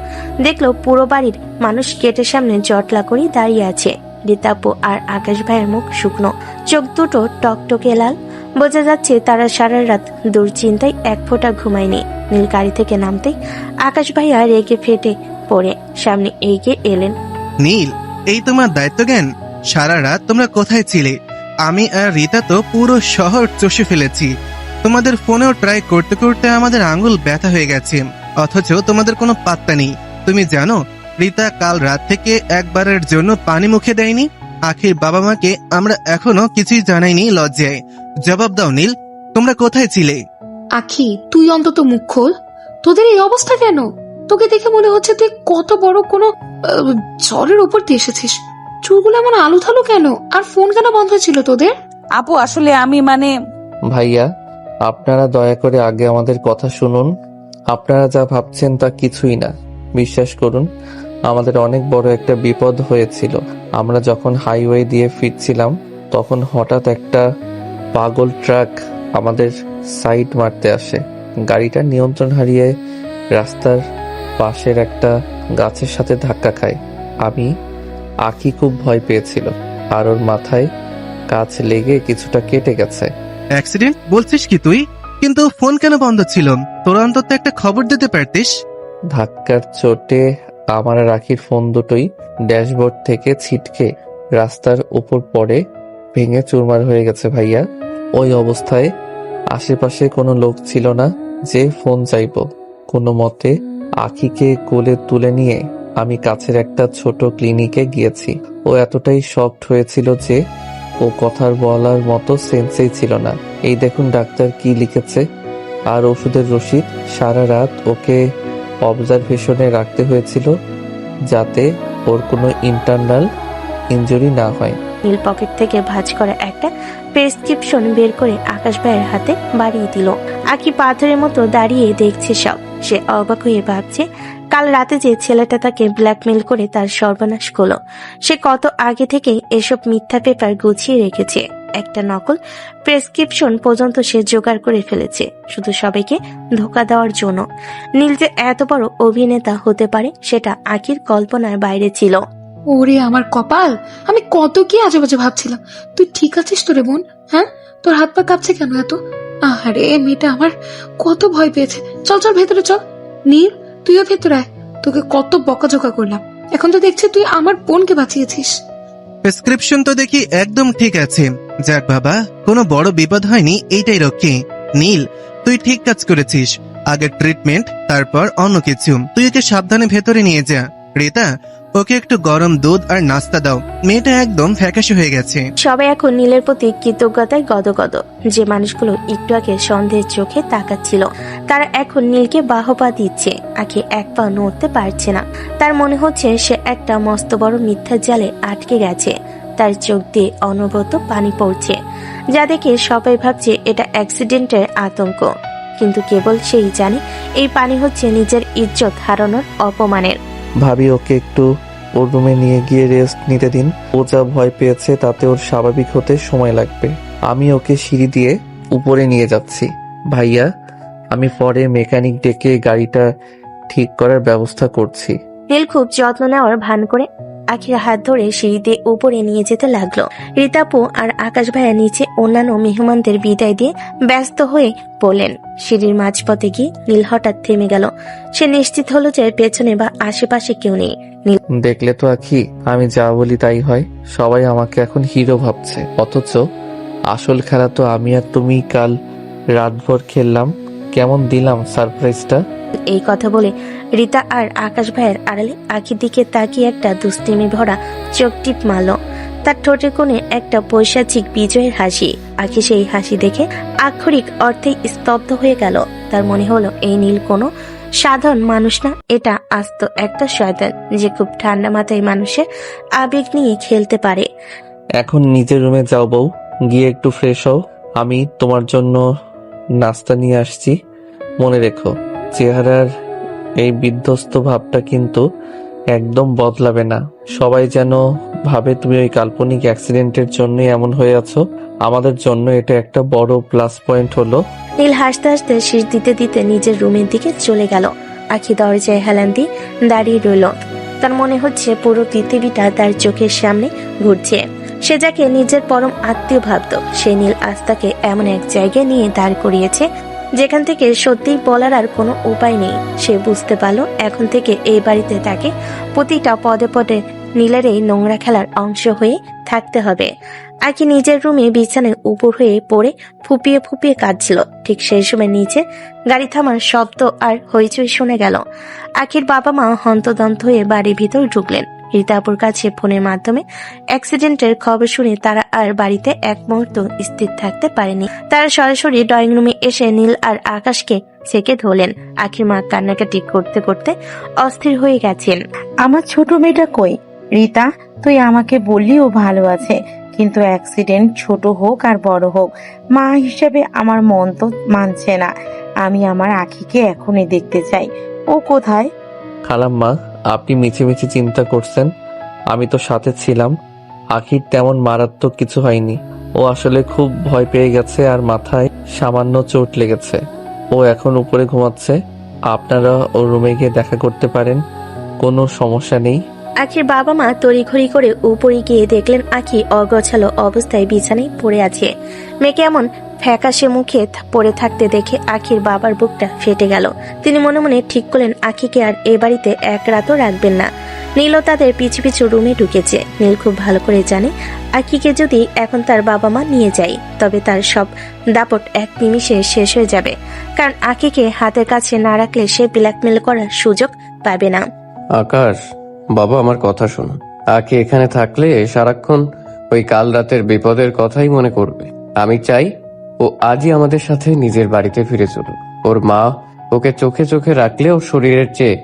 S3: দেখলো পুরো বাড়ির মানুষ গেটের সামনে জটলা করে দাঁড়িয়ে আছে। রীতাপু আর আকাশ ভাইয়ের মুখ শুকনো, চোখ দুটো টকটকে লাল। বোঝা যাচ্ছে তারা সারা রাত দুশ্চিন্তায় এক ফোঁটা ঘুমায়নি। নীল গাড়ি থেকে নামতেই আকাশ ভাইয়া রেগে ফেটে পড়ে সামনে এগিয়ে এলেন।
S5: নীল, এই তোমার দায়িত্ব জ্ঞান? সারা রাত তোমরা কোথায় ছিলে? আমি আর রীতা তো পুরো শহর চষে ফেলেছি। তোমাদের ফোনেও ট্রাই করতে করতে আমাদের আঙ্গুল ব্যথা হয়ে গেছে, অথচ তোমাদের কোনো পাত্তা নেই। তুমি জানো রীতা কাল রাত থেকে একবারের জন্য পানি মুখে দেয়নি। আখির বাবা মাকে আমরা এখনো কিছুই জানাইনি লজ্জায়। জবাব দাও নীল, তোমরা কোথায় ছিলে?
S4: আখি, তুই অন্তত মুখ খোল। তোদের এই অবস্থা কেন? তোকে দেখে মনে হচ্ছে তুই কত বড় কোনো ঝড়ের উপর দিয়ে এসেছিস। চুলগুলো এমন আলু থালু কেন? আর ফোন কেন বন্ধ ছিল তোদের?
S1: আপু আসলে আমি
S2: ভাইয়া, আপনারা দয়া করে আগে আমাদের কথা শুনুন। আপনারা যা ভাবছেন তা কিছুই না। বিশ্বাস করুন, আমাদের অনেক বড় একটা বিপদ হয়েছিল। আমরা যখন হাইওয়ে দিয়ে ফিরছিলাম, তখন হঠাৎ একটা পাগল ট্রাক আমাদের সাইড মারতে আসে। গাড়িটা নিয়ন্ত্রণ হারিয়ে রাস্তার পাশের একটা গাছের সাথে ধাক্কা খায়। আখি খুব ভয় পেয়েছিল, আর ওর মাথায় কাঁচ লেগে কিছুটা কেটে গেছে।
S5: অ্যাক্সিডেন্ট বলছিস কি তুই? কিন্তু ফোন কেন বন্ধ ছিল? তোরা অন্তত একটা খবর দিতে পারতিস।
S2: ধাক্কার চোটে আমার আর আখির ফোন দুটোই ড্যাশবোর্ড থেকে ছিটকে রাস্তার উপর পড়ে ভেঙে চুরমার হয়ে গেছে ভাইয়া। ওই অবস্থায় আশেপাশে কোনো লোক ছিল না যে ফোন চাইবো। কোনো মতে আখিকে কোলে তুলে নিয়ে আমি কাছের একটা ছোট ক্লিনিকে গিয়েছি। ও এতটাই শকড হয়েছিল যে ও কথার বলার মতো সেন্সেই ছিল না। এই দেখুন ডাক্তার কি লিখেছে, আর ওষুধের রসিদ। সারা রাত ওকে অবজারভেশনে রাখতে হয়েছিল যাতে ওর কোনো ইন্টারনাল ইনজুরি না হয়।
S3: নীল পকেট থেকে ভাঁজ করা একটা প্রেসক্রিপশন বের করে আকাশ ভাইয়ের হাতে বাড়িয়ে দিল। আখি পাথরের মতো দাঁড়িয়ে দেখছে সব। সে অবাক হয়ে ভাবছে কাল রাতে যে ছেলেটা তাকে ব্ল্যাকমেল করে তার সর্বনাশ করলো, সে কত আগে থেকে এসব মিথ্যা পেপার গুছিয়ে রেখেছে। একটা নকল প্রেসক্রিপশন পর্যন্ত সে জোগাড় করে ফেলেছে শুধু সবাইকে ধোঁকা দেওয়ার জন্য। নীল যে এত বড় অভিনেতা হতে পারে সেটা আখির কল্পনার বাইরে ছিল।
S4: ওরে আমার কপাল, আমি কত কি আজে বাজে ভাবছিলাম। তুই ঠিক আছিস তো রে বোন? হ্যাঁ, তোর হাত পা কাঁপছে কেন এত? আহারে, মেয়েটা আমার কত ভয় পেয়েছে। চল চল ভেতরে চল। নীল, তুইও ভেতরে আয়। তোকে কত বকাঝোকা করলাম, এখন তো দেখছি তুই আমার বোনকে বাঁচিয়েছিস।
S5: প্রেসক্রিপশন তো দেখি একদম ঠিক আছে। যাক বাবা, কোনো বড় বিপদ হয়নি, এইটাই রক্ষে। নীল, তুই ঠিক কাজ করেছিস। আগে ট্রিটমেন্ট, তারপর অন্য কিছু। তুই ওকে সাবধানে ভেতরে নিয়ে যা। রীতা, ওকে একটু গরম দুধ আর নাস্তা দাও। মেয়েটা একদম ফ্যাকাশে হয়ে গেছে।
S3: সবাই এখন নীলের প্রতি কৃতজ্ঞতায় গদগদ। যে মানুষগুলো একটু আগে সন্দেহের চোখে তাকাচ্ছিল, তারা এখন নীলকে বাহবা দিচ্ছে। আখি এক পা নড়তে পারছে না। তার মনে হচ্ছে সে একটা মস্ত বড় মিথ্যার জালে আটকে গেছে। তার চোখ দিয়ে অনবরত পানি পড়ছে, যা দেখে সবাই ভাবছে এটা অ্যাক্সিডেন্টের আতঙ্ক। কিন্তু কেবল সেই জানে এই পানি হচ্ছে নিজের ইজ্জত হারানোর অপমানের।
S2: ভাবি, ওকে একটু ওর রুমে নিয়ে গিয়ে রেস্ট নিতে দিন। ও যা ভয় পেয়েছে তাতে ওর স্বাভাবিক হতে সময় লাগবে। আমি ওকে সিঁড়ি দিয়ে উপরে নিয়ে যাচ্ছি। ভাইয়া, আমি পরে মেকানিক ডেকে গাড়িটা ঠিক করার ব্যবস্থা করছি।
S3: নীল খুব যত্ন নেওয়ার ভান করে আখির হাত ধরে সিঁড়িতে উপরে নিয়ে যেতে লাগলো। রীতাপু আর আকাশ ভাইয়া নিচে অন্যান্য মেহমানদের বিদায় দিয়ে ব্যস্ত হয়ে পড়লেন। সিঁড়ির মাঝপথে গিয়ে নীল হঠাৎ থেমে গেল। সে নিশ্চিত হলো যে পেছনে বা আশেপাশে কেউ নেই।
S2: দেখলে তো আখি, আমি যা বলি তাই হয়। সবাই আমাকে এখন হিরো ভাবছে, অথচ আসল খেলা তো আমি আর তুমি কাল রাতভর খেললাম। কেমন দিলাম সারপ্রাইজটা?
S3: এই কথা বলে রীতা আর আকাশ ভাইয়ের আড়ালে আখির দিকে তাকিয়ে একটা দুষ্টিমি ভরা চোখ টিপ মারল। তার ঠোঁটের কোণে একটা পৈশাচিক বিজয়ের হাসি। আখি সেই হাসি দেখে আক্ষরিক অর্থে স্তব্ধ হয়ে গেল। তার মনে হলো এই নীল কোনো সাধারণ মানুষ না, এটা আস্ত একটা শয়তান যে খুব ঠান্ডা মাথায় মানুষের আবেগ নিয়ে খেলতে পারে।
S2: এখন নিজের রুমে যাও বউ, গিয়ে একটু ফ্রেশ হও। আমি তোমার জন্য নাস্তা নিয়ে আসছি। মনে রেখো, চেহারার এই বিধ্বস্ত ভাবটা কিন্তু একদম বদলাবে না। সবাই যেন ভাবে তুমি ওই কাল্পনিক অ্যাক্সিডেন্টের জন্যই এমন হয়ে আছো। আমাদের জন্য এটা একটা বড় প্লাস পয়েন্ট হলো।
S3: নীল হাসতে হাসতে শীষ দিতে দিতে নিজের রুমের দিকে চলে গেল। আখি দরজায় হেলান দিয়ে দাঁড়িয়ে রইল। তার মনে হচ্ছে পুরো পৃথিবীটা তার চোখের সামনে ঘুরছে। সে যাকে নিজের পরম আত্মীয় ভাবত, সে নীল আজ তাকে এমন এক জায়গায় নিয়ে দাঁড় করিয়েছে যেখান থেকে সত্যিই বলার আর কোনো উপায় নেই। সে বুঝতে পারল এখন থেকে এই বাড়িতে তাকে প্রতিটা পদে পদে নীলের এই নোংরা খেলার অংশ হয়ে থাকতে হবে। আখি নিজের রুমে বিছানায় উপর হয়ে পড়ে ফুপিয়ে ফুপিয়ে কাঁদছিল। ঠিক সেই সময় নিচে গাড়ি থামার শব্দ আর হইচই শুনে গেল। আখির বাবা মা হন্তদন্ত হয়ে বাড়ির ভিতর ঢুকলেন। রীতাপুর কাছে ফোনের মাধ্যমে অ্যাক্সিডেন্টের খবর শুনে তারা আর বাড়িতে এক মুহূর্ত স্থির থাকতে পারেনি। তারা সরাসরি ড্রয়িং রুমে এসে নীল আর আকাশকে সেকে ধরলেন। আখির মা কান্নাকাটি করতে করতে অস্থির হয়ে গেছেন।
S6: আমার ছোট মেয়েটা কই? রীতা, তুই আমাকে বললি ও ভালো আছে, কিন্তু অ্যাক্সিডেন্ট ছোট হোক আর বড় হোক, মা হিসাবে আমার মন তো মানছে না। আমি আমার আখিকে এখনই দেখতে চাই। ও কোথায়?
S2: খালাম্মা, আপনি মিছে মিছে চিন্তা করছেন, আমি তো সাথে ছিলাম। আখির তেমন মারাত্মক কিছু হয়নি। ও আসলে খুব ভয় পেয়ে গেছে আর মাথায় সামান্য চোট লেগেছে। ও এখন উপরে ঘুমাচ্ছে। আপনারা ওর রুমে গিয়ে দেখা করতে পারেন, কোনো সমস্যা নেই।
S3: আখির বাবা মা তড়িঘড়ি করে উপরে গিয়ে দেখলেন আখি অগোছালো অবস্থায় বিছানায় পড়ে আছে। মেয়েকে এমন ফ্যাকাশে মুখে পড়ে থাকতে দেখে আখির বাবার বুকটা ফেটে গেল। তিনি মনে মনে ঠিক করলেন আখিকে আর এ বাড়িতে এক রাতও রাখবেন না। নীলও তাদের পিছু পিছু রুমে ঢুকেছে। নীল খুব ভালো করে জানে আখিকে যদি এখন তার বাবা মা নিয়ে যায় তবে তার সব দাপট এক নিমিষে শেষ হয়ে যাবে, কারণ আখিকে হাতের কাছে না রাখলে সে ব্ল্যাকমেল করার সুযোগ পাবে না।
S7: আকাশ, বাবা আমার কথা শোনো। আকি এখানে থাকলে সারাক্ষণ ওই কাল রাতের বিপদের কথাই মনে করবে। আমি চাই ও আজই আমাদের সাথে নিজের বাড়িতে ফিরে চলুক। ওর মা ওকে চোখে চোখে রাখলে ওর শরীরের চেয়ে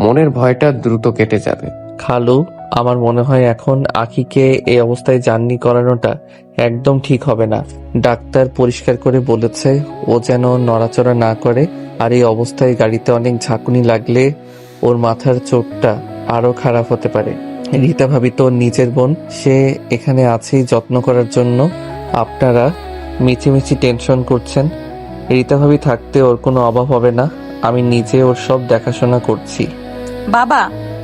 S7: মনের ভয়টা দ্রুত কেটে যাবে।
S2: খালু, আমার মনে হয় এখন আখিকে এই অবস্থায় জার্নি করানোটা একদম ঠিক হবে না। ডাক্তার পরিষ্কার করে বলেছে ও যেন নড়াচড়া না করে, আর এই অবস্থায় গাড়িতে অনেক ঝাঁকুনি লাগলে ওর মাথার চোটটা আরো খারাপ হতে পারে। রীতা ভাবি তো ওর নিজের বোন, সে এখানে আছেই যত্ন করার জন্য। আপনারা মিছিমিছি টেনশন করছেন। রীতা ভাবি থাকতে ওর কোনো অভাব হবে না। আমি নিজে ওর সব দেখাশোনা করছি।
S1: বাবা,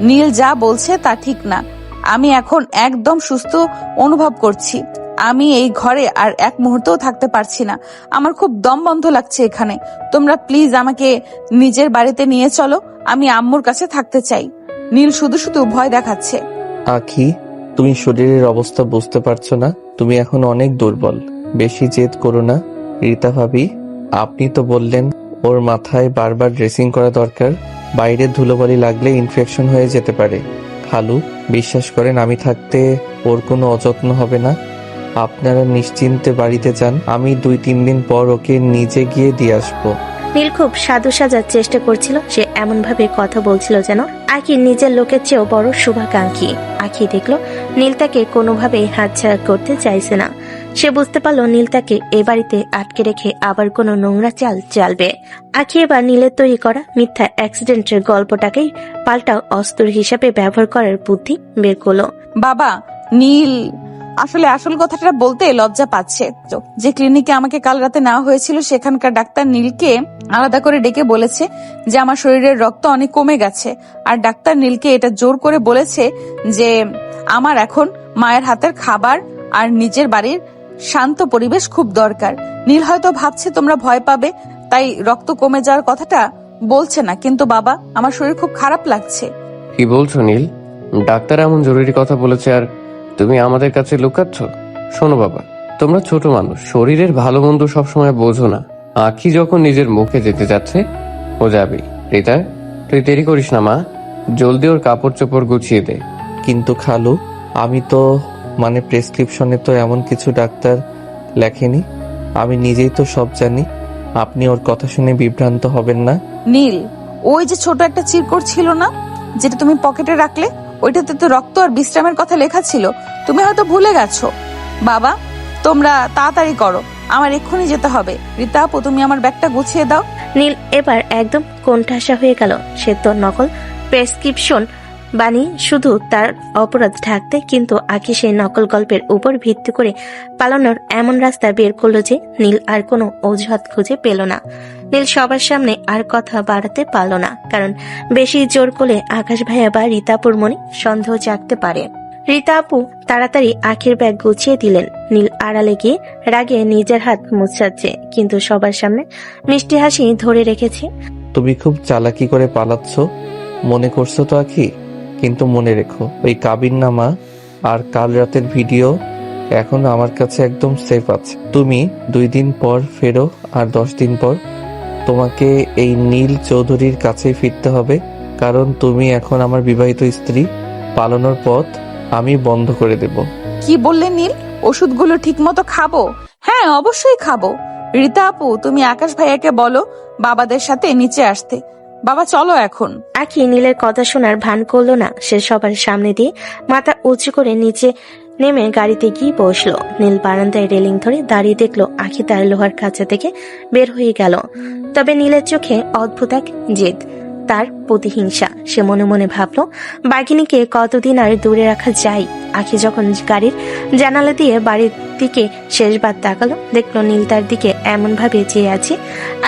S1: নীল যা বলছে তা ঠিক না। আমি এখন একদম সুস্থ অনুভব করছি। আমি এই ঘরে আর এক মুহূর্তও থাকতে পারছি না। আমার খুব দম বন্ধ লাগছে এখানে। তোমরা প্লিজ আমাকে নিজের বাড়িতে নিয়ে চলো। আমি আম্মুর কাছে থাকতে চাই। নীল শুধু শুধু ভয় দেখাচ্ছে।
S2: আখি, তুমি শরীরের অবস্থা বুঝতে পারছো না? তুমি এখন অনেক দুর্বল। বেশি জেদ করো না। রীতা ভাবি, আপনি তো বললেন ওর মাথায় বারবার ড্রেসিং করা দরকার। বাইরে ধুলোবালি লাগলে ইনফেকশন হয়ে যেতে পারে। খালু, বিশ্বাস করেন আমি থাকতে ওর কোনো অযত্ন হবে না। আপনারা নিশ্চিন্তে বাড়িতে যান। আমি 2-3 দিন পর ওকে নিজে গিয়ে দিয়ে আসবো।
S3: নীল খুব সাধু সাজার চেষ্টা করছিল। সে এমন ভাবে কথা বলছিল যেন আখি নিজের লোকের চেয়েও বড় শুভাকাঙ্ক্ষী। আখি দেখলো নীল তাকে কোনোভাবেই হাতছাড়া করতে চাইছে না। সে বুঝতে পারলো নীল তাকে এ বাড়িতে আটকে রেখে আবার কোনো নোংরা চাল চালবে। আখি এবার নীলের তৈরি করা মিথ্যা অ্যাক্সিডেন্টের গল্পটাকেই পাল্টা অস্ত্র হিসাবে ব্যবহার করার বুদ্ধি বের করলো।
S1: বাবা, নীল আসলে আসল কথাটা বলতে লজ্জা পাচ্ছে। যে ক্লিনিকে আমাকে কাল রাতে নেওয়া হয়েছিল সেখানকার ডাক্তার নীলকে আলাদা করে ডেকে বলেছে যে আমার শরীরের রক্ত অনেক কমে গেছে, আর ডাক্তার নীলকে এটা জোর করে বলেছে যে আমার এখন মায়ের হাতের খাবার আর নিজের বাড়ির শান্ত পরিবেশ খুব দরকার। নীল হয়তো ভাবছে তোমরা ভয় পাবে তাই রক্ত কমে যাওয়ার কথাটা বলছে না, কিন্তু বাবা আমার শরীর খুব খারাপ লাগছে।
S7: কি বলছো নীল? ডাক্তার এমন জরুরি কথা বলেছে আর তুমি আমাদের কাছে লুকাচ্ছ? শোনো বাবা, তোমরা ছোট মানুষ, শরীরের ভালো মন্দ সবসময় বোঝো না। আখি যখন নিজের মুখে যেতে যাচ্ছে ও যাবে। রীতা, তুই দেরি করিস না মা, জলদি ওর কাপড় চোপড় গুছিয়ে দে।
S2: কিন্তু খালু, আমি তো প্রেসক্রিপশনে তো এমন কিছু ডাক্তার লেখেনি। আমি নিজেই তো সব জানি। আপনি ওর কথা শুনে বিভ্রান্ত হবেন না।
S1: নীল, ওই যে ছোট একটা চিরকুট ছিল না যেটা তুমি পকেটে রাখলে, ওইটাতে তো রক্ত আর বিশ্রামের কথা লেখা ছিল। তুমি হয়তো ভুলে গেছো। বাবা, তোমরা তাড়াতাড়ি করো, আমার এক্ষুনি যেতে হবে। রীতা আপু, তুমি আমার ব্যাগটা গুছিয়ে দাও।
S3: নীল এবার একদম কোণঠাসা হয়ে গেল। সে তো নকল প্রেসক্রিপশন বাণী শুধু তার অপরাধ ঢাকতে, কিন্তু আঁকি সেই নকল গল্পের উপর ভিত্তি করে পালানোর এমন রাস্তা বের করলো যে নীল আর কোনো অজুহাত খুঁজে পেল না। নীল সবার সামনে আর কথা বাড়াতে পারল না, কারণ বেশি জোর করলে আকাশ ভাইয়া বা রীতাপুর মনে সন্দেহ জাগতে পারে। রীতা আপু তাড়াতাড়ি আখির ব্যাগ গুছিয়ে দিলেন। নীল আড়ালে গিয়ে রাগে নিজের হাত মুছাচ্ছে, কিন্তু সবার সামনে মিষ্টি হাসি ধরে রেখেছে।
S2: তুমি খুব চালাকি করে পালাচ্ছ মনে করছো তো আখি, কিন্তু মনে রেখো ওই কাবিননামা আর কাল রাতের ভিডিও এখন আমার কাছে একদম সেফ আছে। তুমি 2 দিন পর ফেরো, আর 10 দিন পর তোমাকে এই নীল চৌধুরীর কাছেই ফিরতে হবে, কারণ তুমি এখন আমার বিবাহিত স্ত্রী। পালানোর পথ আমি বন্ধ করে দেব।
S1: কি বললে নীল? ওষুধগুলো ঠিক মতো খাবো? হ্যাঁ, অবশ্যই খাবো। রীতা আপু, তুমি আকাশ ভাইয়াকে বলো বাবাদের সাথে নিচে আসতে। বাবা চলো এখন।
S3: আখি নীলের কথা শোনার ভান করলো না। সে সবার সামনে দিয়ে মাথা উঁচু করে নিচে নেমে গাড়িতে গিয়ে বসলো। নীল বারান্দায় রেলিং ধরে দাঁড়িয়ে দেখলো আখি তার লোহার খাঁচা থেকে বের হয়ে গেল। তবে নীলের চোখে অদ্ভুত এক জেদ, তার প্রতিহিংসা। সে মনে মনে ভাবলো, বাঘিনীকে কতদিন আর দূরে রাখা যায়। আখি যখন গাড়ির জানালা দিয়ে বাড়ির দিকে শেষবার তাকালো, দেখলো নীল তার দিকে এমন ভাবে চেয়ে আছে।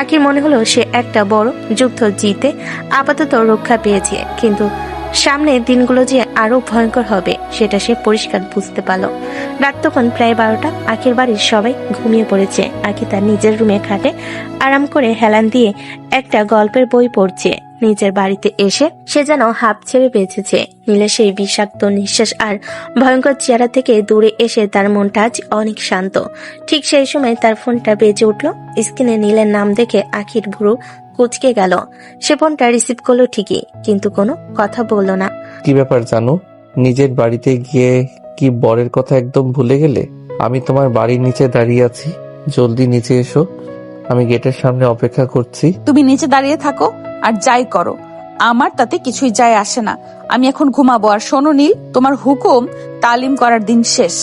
S3: আখির মনে হলো সে একটা বড় যুদ্ধ জিতে আপাতত রক্ষা পেয়েছে, কিন্তু সামনের দিনগুলো যে আরো ভয়ঙ্কর হবে সেটা সে পরিষ্কার বুঝতে পারলো। রাত তখন প্রায় 12টা। আখির বাড়ির সবাই ঘুমিয়ে পড়েছে। আখি তার নিজের রুমে খাটে আরাম করে হেলান দিয়ে একটা গল্পের বই পড়ছে। নিজের বাড়িতে এসে সে যেন হাঁপ ছেড়ে বেঁচেছে। নীলের সেই বিষাক্ত নিঃশ্বাস আর ভয়ঙ্কর চেহারা থেকে দূরে এসে তার মনটা আজ অনেক শান্ত। ঠিক সেই সময় তার ফোনটা বেজে উঠলো। স্ক্রিনে নীলের নাম দেখে আখির ভুরু কুচকে গেল। সে ফোনটা রিসিভ করলো ঠিকই, কিন্তু কোনো কথা বলল না।
S2: কি ব্যাপার জানো? নিজের বাড়িতে গিয়ে কি বরের কথা একদম ভুলে গেলে? আমি তোমার বাড়ির নিচে দাঁড়িয়ে আছি, জলদি নিচে এসো। আমি গেটের সামনে অপেক্ষা করছি।
S1: তুমি নিচে দাঁড়িয়ে থাকো আর যাই করো, আমার তাতে কিছুই যায় আসে না। আমি এখন ঘুমাবো। আর শোনো নীল, তোমার হুকুম তালিম করার দিন শেষ।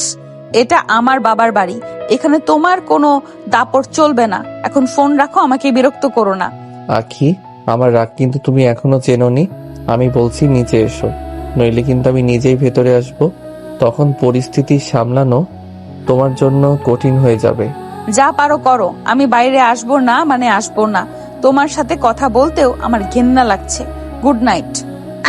S1: এটা আমার বাবার বাড়ি, এখানে তোমার কোনো দাপট চলবে না। এখন ফোন রাখো, আমাকে বিরক্ত করো না।
S2: আখি, আমার রাগ কিন্তু তুমি এখনো চেনোনি। আমি বলছি নিচে এসো, নইলে কিন্তু আমি নিজেই ভেতরে আসব। তখন পরিস্থিতি সামলানো তোমার জন্য কঠিন হয়ে যাবে।
S1: যা পারো করো, আমি বাইরে আসবো না মানে আসবো না। তোমার সাথে কথা বলতেও আমার ঘেন্না লাগছে। Good night.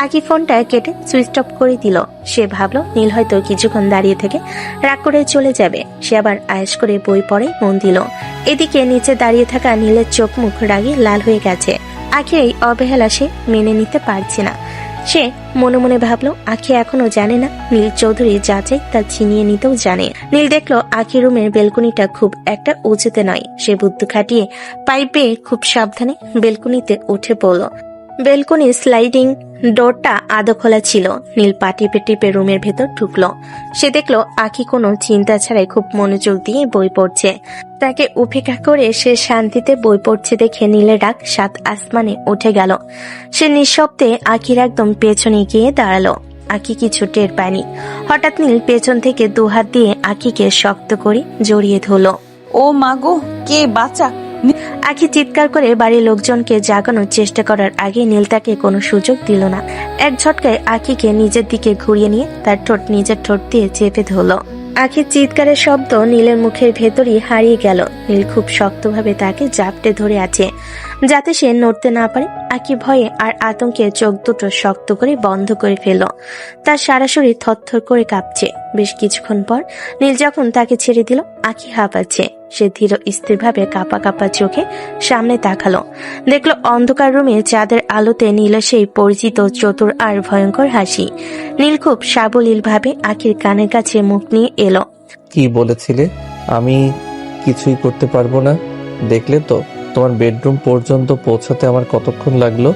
S3: আখি ফোনটা কেটে সুইচ অফ করে দিল। সে ভাবলো নীল হয়তো কিছুক্ষণ দাঁড়িয়ে থেকে রাগ করে চলে যাবে। সে আবার আয়েশ করে বই পড়ে মন দিল। এদিকে নিচে দাঁড়িয়ে থাকা নীলের চোখ মুখ রাগে লাল হয়ে গেছে। আখি এই অবহেলা সে মেনে নিতে পারছে না। সে মনে মনে ভাবলো আখি এখনো জানে না নীল চৌধুরী যা চাই তা ছিনিয়ে নিতেও জানে। নীল দেখলো আখি রুমের বেলকনিটা খুব একটা উঁচুতে নয়। সে বুদ্ধি খাটিয়ে পাইপ বেয়ে খুব সাবধানে বেলকনিতে উঠে পড়লো। বেলকনির স্লাইডিং ডোরটা আধো খোলা ছিল। নীল পা টিপে টিপে রুমের ভেতর ঢুকলো। সে দেখলো আখি কোনো চিন্তা ছাড়াই খুব মনোযোগ দিয়ে বই পড়ছে। তাকে উপেক্ষা করে সে শান্তিতে বই পড়ছে দেখে নীলের ডাক 7 আসমানে উঠে গেল। সে নিঃশব্দে আখির একদম পেছনে গিয়ে দাঁড়ালো। আখি কিছু টের পায়নি। হঠাৎ নীল পেছন থেকে 2 হাত দিয়ে আখিকে শক্ত করে জড়িয়ে ধরলো।
S1: ও মাগো, কে বাঁচা!
S3: আখি চিৎকার করে বাড়ির লোকজনকে জাগানোর চেষ্টা করার আগে নীল তাকে কোনো সুযোগ দিল না। এক ঝটকায় আখিকে নিজের দিকে ঘুরিয়ে নিয়ে তার ঠোঁট নিজের ঠোঁট দিয়ে চেপে ধরলো। আখির চিৎকারের শব্দ নীলের মুখের ভেতরই হারিয়ে গেল। নীল খুব শক্তভাবে তাকে জাপটে ধরে আছে, যাতে সে নড়তে না পারে। আখি ভয়ে আর আতঙ্কে চোখ দুটো শক্ত করে বন্ধ করে ফেলল। তার সারা শরীর থরথর করে কাঁপছে। বেশ কিছুক্ষণ পর নীল যখন তাকে ছেড়ে দিল, আখি হাঁপাচ্ছে। সে ধীর স্থিরভাবে কাঁপা কাঁপা চোখে সামনে তাকালো। দেখলো অন্ধকার রুমে চাঁদের আলোতে নীলের সেই পরিচিত চতুর আর ভয়ঙ্কর হাসি। নীল খুব সাবলীল ভাবে আখির কানের কাছে মুখ নিয়ে এলো।
S2: কি বলেছিলে? আমি কিছুই করতে পারবো না। দেখলে তো তোমার বেডরুম পর্যন্ত পৌঁছাতে আমার কতক্ষণ লাগলো।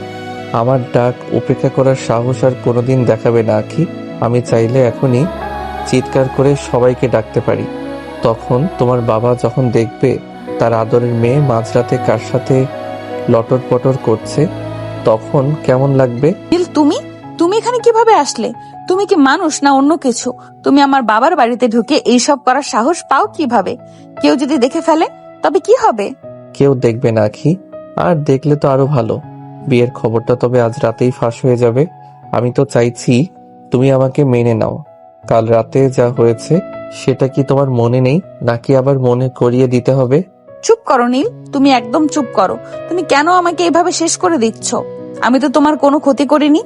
S2: আমার ডাক উপেক্ষা করার সাহস আর কোনোদিন দেখাবে না আখি। আমি চাইলে এখনই চিৎকার করে সবাইকে ডাকতে পারি। তখন তোমার বাবা যখন দেখবে তার আদরের মেয়ে মাঝরাতে কার সাথে লটর পটর করছে, তখন কেমন লাগবে?
S1: নীল, তুমি এখানে কিভাবে আসলে? তুমি কি মানুষ না অন্য কিছু? তুমি আমার বাবার বাড়িতে ঢুকে এইসব করার সাহস পাও কিভাবে? কেউ যদি দেখে ফেলে তবে কি হবে?
S2: কেউ দেখবে না আখি, আর দেখলে তো আরো ভালো। বিয়ের খবরটা তবে আজ রাতেই ফাঁস হয়ে যাবে। আমি তো চাইছি তুমি আমাকে মেনে নাও। কাল রাতে যা হয়েছে সেটা কি তোমার মনে নেই, নাকি আবার মনে করিয়ে দিতে হবে?
S1: চুপ করো নীল, তুমি একদম চুপ করো। তুমি কেন আমাকে এভাবে শেষ করে দিচ্ছ? আমি তো তোমার কোনো ক্ষতি করিনি,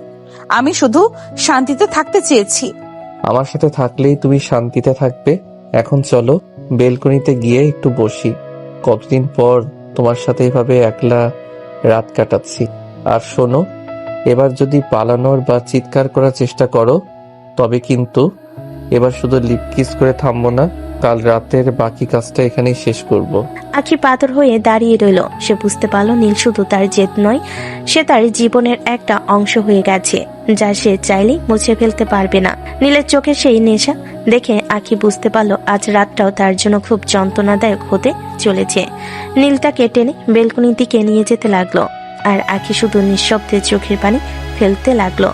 S1: আমি শুধু শান্তিতে থাকতে চেয়েছি।
S2: আমার সাথে থাকলেই তুমি শান্তিতে থাকবে। এখন চলো বেলকনিতে গিয়ে একটু বসি। কতদিন পর তোমার সাথে এভাবে একলা রাত কাটাচ্ছি। আর শোনো, এবার যদি পালানোর বা চিৎকার করার চেষ্টা করো তবে কিন্তু এবার শুধু লিপ কিস করে থামবো না, কাল রাতের বাকি কাজটা এখানেই শেষ করব।
S3: আখি পাথর হয়ে দাঁড়িয়ে রইল। সে বুঝতে পারলো নীল শুধু তার জেদ নয়, সে তার জীবনের একটা অংশ হয়ে গেছে, যা সে চাইলেই মুছে ফেলতে পারবে না। নীলের চোখে সেই নেশা দেখে আখি বুঝতে পারলো আজ রাতটাও তার জন্য খুব যন্ত্রণাদায়ক হতে চলেছে। নীল তাকে টেনে বেলকনির দিকে নিয়ে যেতে লাগলো, আর আখি শুধু নিঃশব্দে চোখের পানি ফেলতে লাগলো।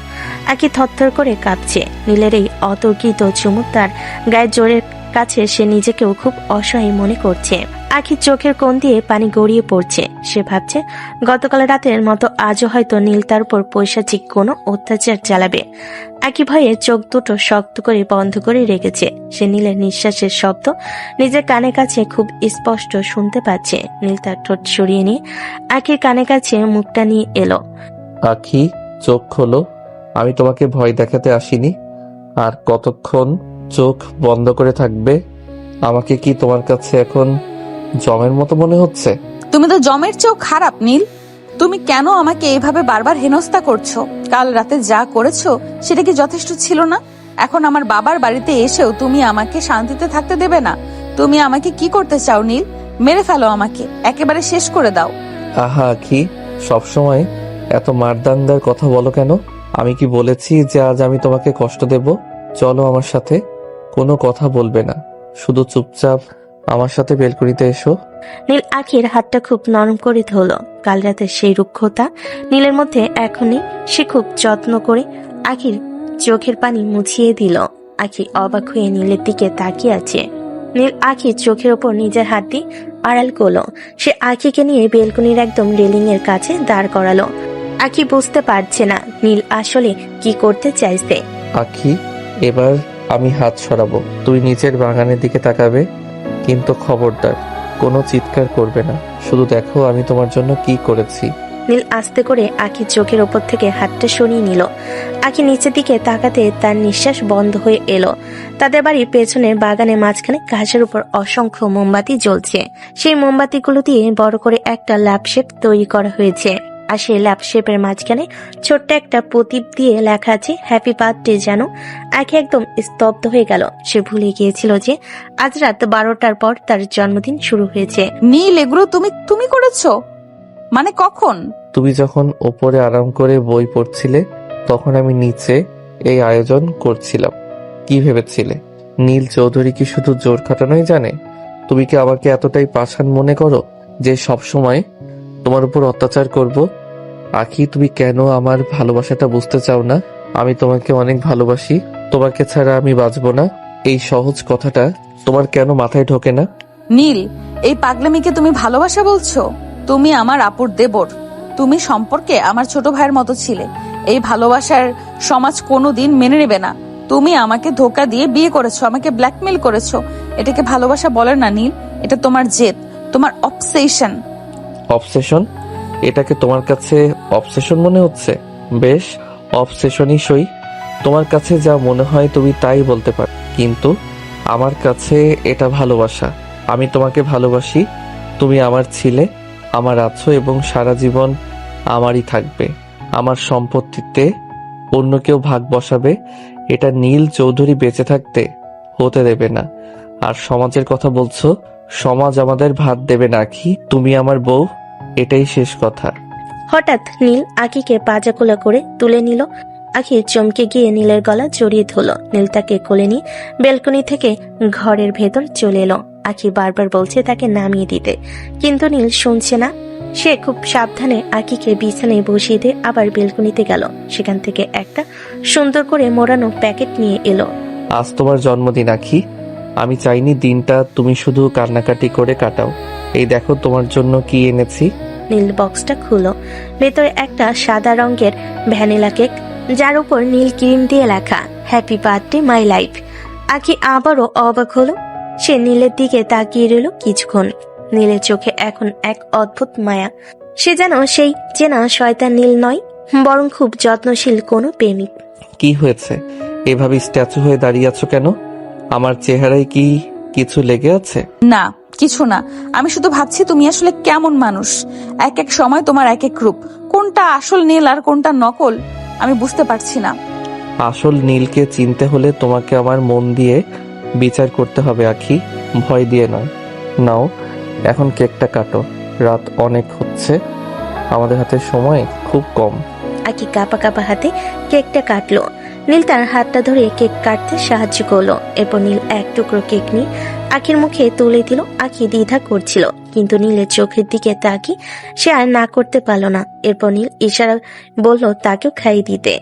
S3: আখি থরথর করে কাঁপছে। নীলের এই অতর্কিত চুমুক তার গায়ের জোরের কাছে সে নিজেকেও খুব অসহায় মনে করছে। আখির চোখের কোণ দিয়ে পানি গড়িয়ে পড়ছে। সে ভাবছে গতকাল রাতের মতো আজও হয়তো নীল তার উপর পৈশাচিক কোনো অত্যাচার চালাবে। আখি ভয়ে চোখ দুটো শক্ত করে বন্ধ করে রেখেছে। সে নীলের নিঃশ্বাসের শব্দ নিজের কানে কাছে খুব স্পষ্ট শুনতে পাচ্ছে। নীল তার ঠোঁট সরিয়ে নিয়ে আখির কানে কাছে মুখটা নিয়ে এলো।
S2: আখি, চোখ খোলো। আমি তোমাকে ভয় দেখাতে আসিনি। আর কতক্ষণ চোখ বন্ধ করে থাকবে? আমাকে কি তোমার কাছে এখন জমের মতো মনে হচ্ছে?
S1: তুমি তো জমের চেয়েও খারাপ নীল। তুমি কেন আমাকে এইভাবে বারবার হেনস্থা করছো? কাল রাতে যা করেছো সেটা কি যথেষ্ট ছিল না? এখন আমার বাবার বাড়িতে এসেও তুমি আমাকে শান্তিতে থাকতে দেবে না। তুমি আমাকে কি করতে চাও নীল? মেরে ফেলো আমাকে, একেবারে শেষ করে দাও।
S2: আহা আখি, সবসময় এত মারদাঙ্গার কথা বলো কেন? আমি কি বলেছি যে আজ আমি তোমাকে কষ্ট দেব? চলো আমার সাথে। কোনো কথা বলবে না, শুধু চুপচাপ আমার সাথে বেলকনিতে এসো।
S3: নীল আখির হাতটা খুব নরম করে ধরল। কাল রাতের সেই রুক্ষতা নীলের মধ্যে এখনই। সে খুব যত্ন করে আখির চোখের পানি মুছিয়ে দিল। আখি অবাক হয়ে নীলের দিকে তাকিয়ে আছে। নীল আখির চোখের ওপর নিজের হাত দিয়ে আড়াল করলো। সে আখিকে নিয়ে বেলকনির একদম রেলিং এর কাছে দাঁড় করালো। আখি বুঝতে পারছে না নীল আসলে কি করতে চাইছে।
S2: আখি, এবার আমি হাত সরাবো, তুই নিচের বাগানের দিকে তাকাবে, কিন্তু খবরদার কোনো চিৎকার করবে না। শুধু দেখো আমি তোমার জন্য কি করেছি।
S3: নীল আস্তে করে আখির চোখের ওপর থেকে হাতটা সরিয়ে নিল। আখি নিচের দিকে তাকাতে তার নিঃশ্বাস বন্ধ হয়ে এলো। তাদের বাড়ির পেছনের বাগানের মাঝখানে ঘাসের উপর অসংখ্য মোমবাতি জ্বলছে। সেই মোমবাতিগুলো দিয়ে বড় করে একটা ল্যাপ শেপ তৈরি করা হয়েছে। আর সেই ল্যাপ শেপের মাঝখানে ছোট্ট একটা প্রদীপ দিয়ে লেখা আছে হ্যাপি বার্থডে। যেন আখি একদম স্তব্ধ হয়ে গেল। সে ভুলে গিয়েছিল যে আজ রাত 12টার পর তার জন্মদিন শুরু হয়েছে।
S1: নীল, এগুলো তুমি করেছো? মানে কখন?
S2: তুমি যখন ওপরে আরাম করে বই পড়ছিলে তখন আমি নিচে এই আয়োজন করছিলাম। কি ভেবেছিলে নীল চৌধুরী কি শুধু জোর খাটানোই জানে? তুমি কি আমাকে এতটাই পাষাণ মনে করো যে সব সময় তোমার উপর অত্যাচার করব? আখি, তুমি কেন আমার ভালোবাসাটা বুঝতে চাও না? আমি তোমাকে অনেক ভালোবাসি, তোমাকে ছাড়া আমি বাঁচবো না। এই সহজ কথাটা তোমার কেন মাথায় ঢোকে না?
S1: নীল, এই পাগলামিকে তুমি ভালোবাসা বলছো? তুমি আমার আপুর দেবর, তুমি সম্পর্কে আমার ছোট ভাইয়ের মতো ছিলে। এই ভালোবাসার সমাজ কোনোদিন মেনে নেবে না। তুমি আমাকে ধোকা দিয়ে বিয়ে করেছো, আমাকে ব্ল্যাকমেল করেছো। এটাকে ভালোবাসা বলে না নীল, এটা তোমার জেদ, তোমার অবসেশন।
S2: অবসেশন? এটাকে তোমার কাছে অবসেশন মনে হচ্ছে? বেশ, অবসেশনই সই। তোমার কাছে যা মনে হয় তুমি তাই বলতে পারো, কিন্তু আমার কাছে এটা ভালোবাসা। আমি তোমাকে ভালোবাসি, তুমি আমার ছিলে, আমার আছো এবং সারা জীবন আমারই থাকবে। আমার সম্পত্তিতে অন্য কেউ ভাগ বসাবে এটা নীল চৌধুরী বেঁচে থাকতে হতে দেবে না। আর সমাজের কথা বলছো, সমাজ আমাদের ভাত দেবে না কি? তুমি আমার বউ, এটাই শেষ কথা।
S3: হঠাৎ নীল আখিকে পাজাকোলা করে তুলে নিল। আখি চমকে গিয়ে নীলের গলা জড়িয়ে ধরল। নীল তাকে কোলে নিয়ে বেলকনি থেকে ঘরের ভেতর চলে এলো। আখি বারবার বলছে তাকে নামিয়ে দিতে, কিন্তু নীল শুনছে না। সে খুব সাবধানে আখিকে বিছানায় বসিয়ে দিয়ে আবার বেলকনিতে গেল। সেখান থেকে একটা সুন্দর করে মোড়ানো প্যাকেট নিয়ে এলো।
S2: আজ তোমার জন্মদিন আখি, আমি চাইনি দিনটা তুমি শুধু কান্নাকাটি করে কাটাও। এই দেখো তোমার জন্য কি এনেছি।
S3: নীল বক্সটা খুলো। ভেতরে একটা সাদা রঙের ভ্যানিলা কেক যার উপর নীল ক্রিম দিয়ে লেখা হ্যাপি বার্থডে মাই লাইফ। আখি আবারও অবাক হলো। সে নীলের দিকে তাকিয়ে রইল কিছুক্ষণ। নীলের চোখে এখন এক অদ্ভুত মায়া। সে যেন সেই চেনা শয়তান নীল নয়, বরং খুব যত্নশীল কোনো প্রেমিক।
S2: কি হয়েছে? এভাবে স্ট্যাচু হয়ে দাঁড়িয়ে আছো কেন? আমার চেহারায় কি কিছু লেগে আছে?
S1: না, কিছু না। আমি শুধু ভাবছি তুমি আসলে কেমন মানুষ। এক এক সময় তোমার এক এক রূপ। কোনটা আসল নীল আর কোনটা নকল আমি বুঝতে পারছি না।
S2: আসল নীলকে চিনতে হলে তোমাকে আমার মন দিয়ে বিচার করতে হবে আখি, ভয় দিয়ে নয়। নাও এখন কেকটা কাটো, রাত অনেক হচ্ছে, আমাদের হাতে সময় খুব কম।
S3: আখি কাপা কাপা হাতে কেকটা কাটলো। নীল তার হাতটা ধরে কেক কাটতে সাহায্য করলো। এরপর নীল এক টুকরো কেক নিয়ে আখির মুখে তুলে দিল। আখি দ্বিধা করছিল, কিন্তু নীলের চোখের দিকে তাকি সে আর না করতে পারলো না। এরপর নীল ইশারা বলল তাকেও খাইয়ে দিতে।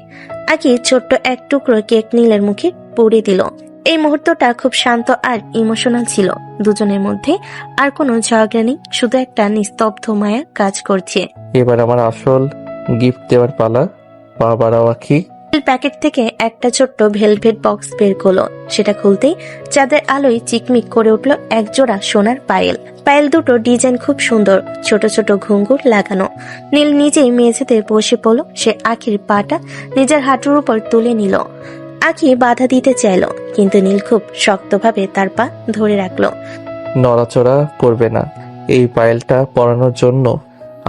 S3: আখি ছোট্ট এক টুকরো কেক নীলের মুখে পুড়ে দিল। এই মুহূর্তটা খুব শান্ত আর ইমোশনাল ছিল। দুজনের মধ্যে আর কোনো ঝগড়া নেই, শুধু একটা নিস্তব্ধ মায়া কাজ করছে।
S2: এবার আমার আসল গিফট দেওয়ার পালা, পা বাড়াও আখি।
S3: প্যাকেট থেকে একটা ছোট্ট ভেলভেট বক্স বের করলো। সেটা খুলতেই চাঁদের আলোয় চিকমিক করে উঠল এক জোড়া সোনার পায়েল। পায়েল দুটো ডিজাইন খুব সুন্দর, ছোট ছোট ঘুঙ্গুর লাগানো। নীল নিজেই মেঝেতে বসে পড়ল। সে আখির পাটা নিজের হাঁটুর উপর তুলে নিল। আখি বাধা দিতে চাইলো, কিন্তু নীল খুব শক্তভাবে তার পা ধরে রাখলো।
S2: নড়াচড়া করবে না। এই পায়েলটা পরানোর জন্য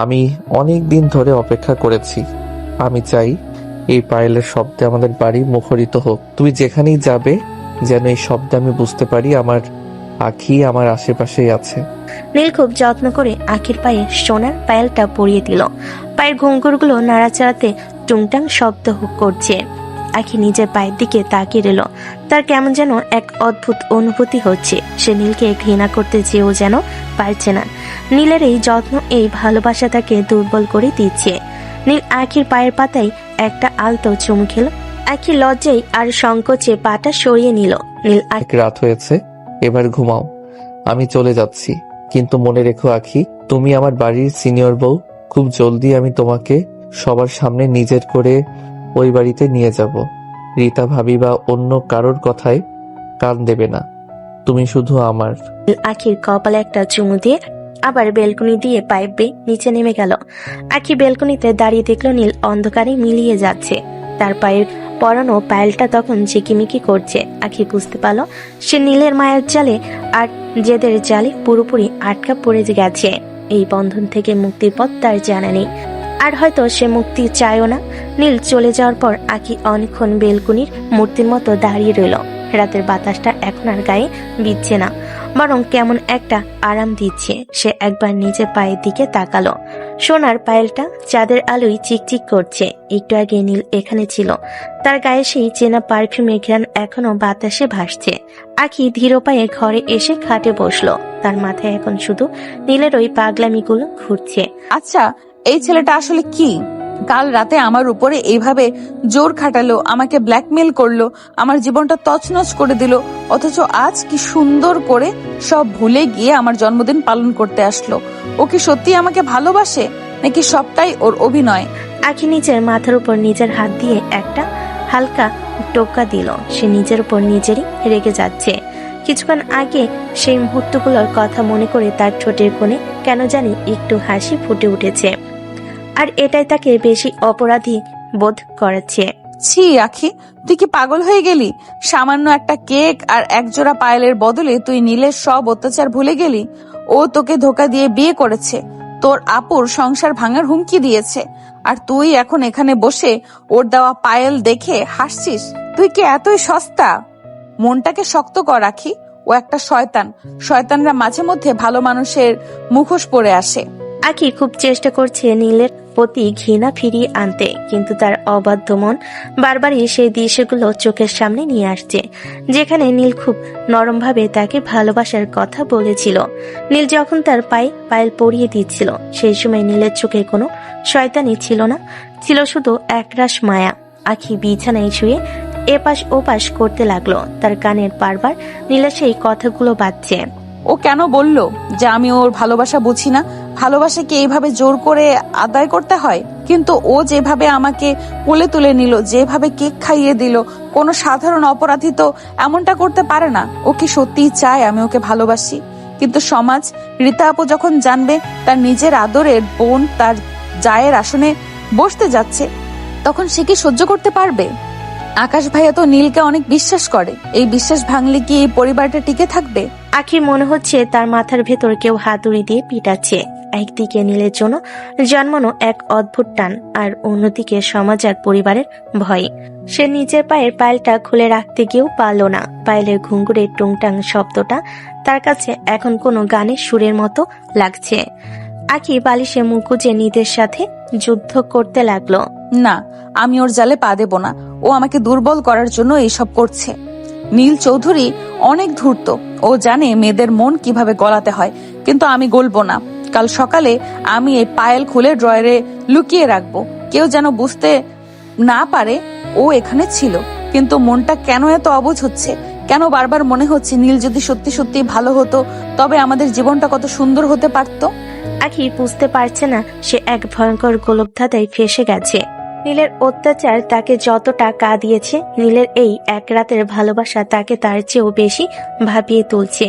S2: আমি অনেক দিন ধরে অপেক্ষা করেছি। আমি চাই এই পায়েলের শব্দে আমাদের বাড়ি মুখরিত হোক। তুমি যেখানেই যাবে যেন এই শব্দে আমি বুঝতে পারি আমার আখি আমার আশেপাশেই আছে।
S3: নীল খুব যত্ন করে আখির পায়ে সোনার পায়েলটা পরিয়ে দিল। পায়ের ঘুঙ্গুরগুলো নাড়াচাড়াতে টুংটাং শব্দ করছে। আখি নিজের পায়ের দিকে তাকিয়ে রইল। তার কেমন যেন এক অদ্ভুত অনুভূতি হচ্ছে। সে নীলকে ঘৃণা করতে চেয়েও যেন পারছে না। নীলের এই যত্ন, এই ভালোবাসা তাকে দুর্বল করে দিচ্ছে। নীল আখির পায়ের পাতায় একটা আলতো চুমু খেল। আখি লজ্জায় আর সংকোচে পাটা সরিয়ে নিল। নীল
S2: এক রাত হয়েছে, এবার ঘুমাও, আমি চলে যাচ্ছি। কিন্তু মনে রেখো আখি, তুমি আমার বাড়ির সিনিয়র বউ। খুব জলদি আমি তোমাকে সবার সামনে নিজের করে ওই বাড়িতে নিয়ে যাব। রীতা ভাবি বা অন্য কারোর কথায় কান দেবে না, তুমি শুধু আমার।
S3: আখির কপালে একটা চুমু দিয়ে আবার বেলকনি দিয়ে পাইপ বেয়ে নিচে নেমে গেল। আখি বেলকনিতে দাঁড়িয়ে দেখলো নীল অন্ধকারে মিলিয়ে যাচ্ছে। তার পায়ের পরানো পায়েলটা তখন ঝিকিমিকি করছে। আখি বুঝতে পারল সে নীলের মায়ের জালে আর জেদের জালে পুরোপুরি আটকা পড়ে গেছে। এই বন্ধন থেকে মুক্তির পথ তার জানা নেই, আর হয়তো সে মুক্তি চায়ও না। নীল চলে যাওয়ার পর আখি অনেকক্ষণ বেলকনির মূর্তির মতো দাঁড়িয়ে রইল। রাতের বাতাসটা এখন আর গায়ে বিচ্ছে না, বরং কেমন একটা আরাম দিচ্ছে। সে একবার নিজের পায়ের দিকে তাকালো। সোনার পায়েলটা চাঁদের আলোয় চিকচিক করছে। একটু আগে নীল এখানে ছিল, তার গায়ে সেই চেনা পারফিউমের ঘ্রাণ এখনো বাতাসে ভাসছে। আখি ধীর পায়ে ঘরে এসে খাটে বসলো। তার মাথায় এখন শুধু নীলের ওই পাগলামিগুলো ঘুরছে।
S1: আচ্ছা, এই ছেলেটা আসলে কি? কাল রাতে আমার উপরে এইভাবে জোর খাটালো, আমাকে ব্ল্যাকমেল করলো, আমার জীবনটা তছনছ করে দিল, অথচ আজ কি সুন্দর করে সব ভুলে গিয়ে আমার জন্মদিন পালন করতে আসলো। ও কি সত্যি আমাকে ভালোবাসে, নাকি সবটাই ওর অভিনয়?
S3: আখি নিজের মাথার উপর নিজের হাত দিয়ে একটা হালকা টোকা দিল। সে নিজের উপর নিজেরই রেগে যাচ্ছে। কিছুক্ষণ আগে সেই মুহূর্তগুলোর কথা মনে করে তার ঠোঁটের কোণে কেন জানি একটু হাসি ফুটে উঠেছে, আর এটাই তাকে বেশি অপরাধী বোধ করাচ্ছে।
S1: ছি আখি, তুই কি পাগল হয়ে গেলি? সামান্য একটা কেক আর একজোড়া পায়েলের বদলে তুই নীলের সব অত্যাচার ভুলে গেলি। ও তোকে ধোকা দিয়ে বিয়ে করেছে, তোর আপুর সংসার ভাঙার হুমকি দিয়েছে, আর তুই এখন এখানে বসে ওর দেওয়া পায়েল দেখে হাসছিস। তুই কি এতই সস্তা? মনটাকে শক্ত কর আখি, ও একটা শয়তান। শয়তানরা মাঝে মধ্যে ভালো মানুষের মুখোশ পরে আসে।
S3: আখি খুব চেষ্টা করছে নীলের প্রতি ঘৃণা ফিরিয়ে আনতে, কিন্তু তার অবাধ্য মন বারবারই সেই দৃশ্যগুলো চোখের সামনে নিয়ে আসছে, যেখানে নীল খুব নরমভাবে তাকে ভালোবাসার কথা বলেছিল। নীল যখন তার পায়ে পায়েল পরিয়ে দিচ্ছিল, সেই সময় নীলের চোখে কোনো শয়তানি ছিল না, ছিল শুধু একরাশ মায়া। আখি বিছানায় শুয়ে এপাশ ওপাশ করতে লাগলো। তার কানের বারবার নীলের সেই কথাগুলো বাজছে।
S1: ও কেন বলল যে আমি ওর ভালোবাসা বুঝি না? ভালোবাসা কি এইভাবে জোর করে আদায় করতে হয়? কিন্তু ও যেভাবে আমাকে কোলে তুলে নিল, যেভাবে কেক খাইয়ে দিল, কোনো সাধারণ অপরাধী তো এমনটা করতে পারে না। ও কি সত্যিই চায় আমি ওকে ভালোবাসি? কিন্তু সমাজ, রীতা আপু যখন জানবে তার নিজের আদরের বোন তার জায়ের আসনে বসতে যাচ্ছে, তখন সে কি সহ্য করতে পারবে? আকাশ ভাইয়া তো নীলকে অনেক বিশ্বাস করে, এই বিশ্বাস ভাঙলে কি এই পরিবারটা টিকে থাকবে?
S3: আখির মনে হচ্ছে তার মাথার ভেতর কেউ হাতুড়ি দিয়ে পিটাচ্ছে। একদিকে নীলের জন্য জন্মানো এক অদ্ভুত টান, আর অন্যদিকে সমাজ আর পরিবারের ভয়। সে নিজের পায়ের পায়েলটা খুলে রাখতে গিয়েও পারল না। পায়েলের ঘুঙ্গুরের টুংটাং শব্দটা তার কাছে এখন কোনো গানের সুরের মতো লাগছে। আখি বালিশে মুখ গুজে নিজের সাথে যুদ্ধ করতে লাগলো।
S1: না, আমি ওর জালে পা দেব না। ও আমাকে দুর্বল করার জন্য এইসব করছে। নীল চৌধুরী অনেক ধূর্ত, ও জানে মেয়েদের মন কিভাবে গলাতে হয়, কিন্তু আমি গলবো না। কাল সকালে আমি এই পায়েল খুলে ড্রয়ারে লুকিয়ে রাখবো, কেউ যেন বুঝতে না পারে ও এখানে ছিল। কিন্তু মনটা কেন এত অবুঝ হচ্ছে? কেন বারবার মনে হচ্ছে নীল যদি সত্যি সত্যি ভালো হতো, তবে আমাদের জীবনটা কত সুন্দর হতে পারতো।
S3: আখি বুঝতে পারছে না সে এক ভয়ঙ্কর গোলকধাঁধায় ফেসে গেছে। নীলের অত্যাচার তাকে যতটা কাঁদিয়েছে, নীলের এই এক রাতের ভালোবাসা তাকে তার চেয়েও বেশি ভাবিয়ে তুলছে।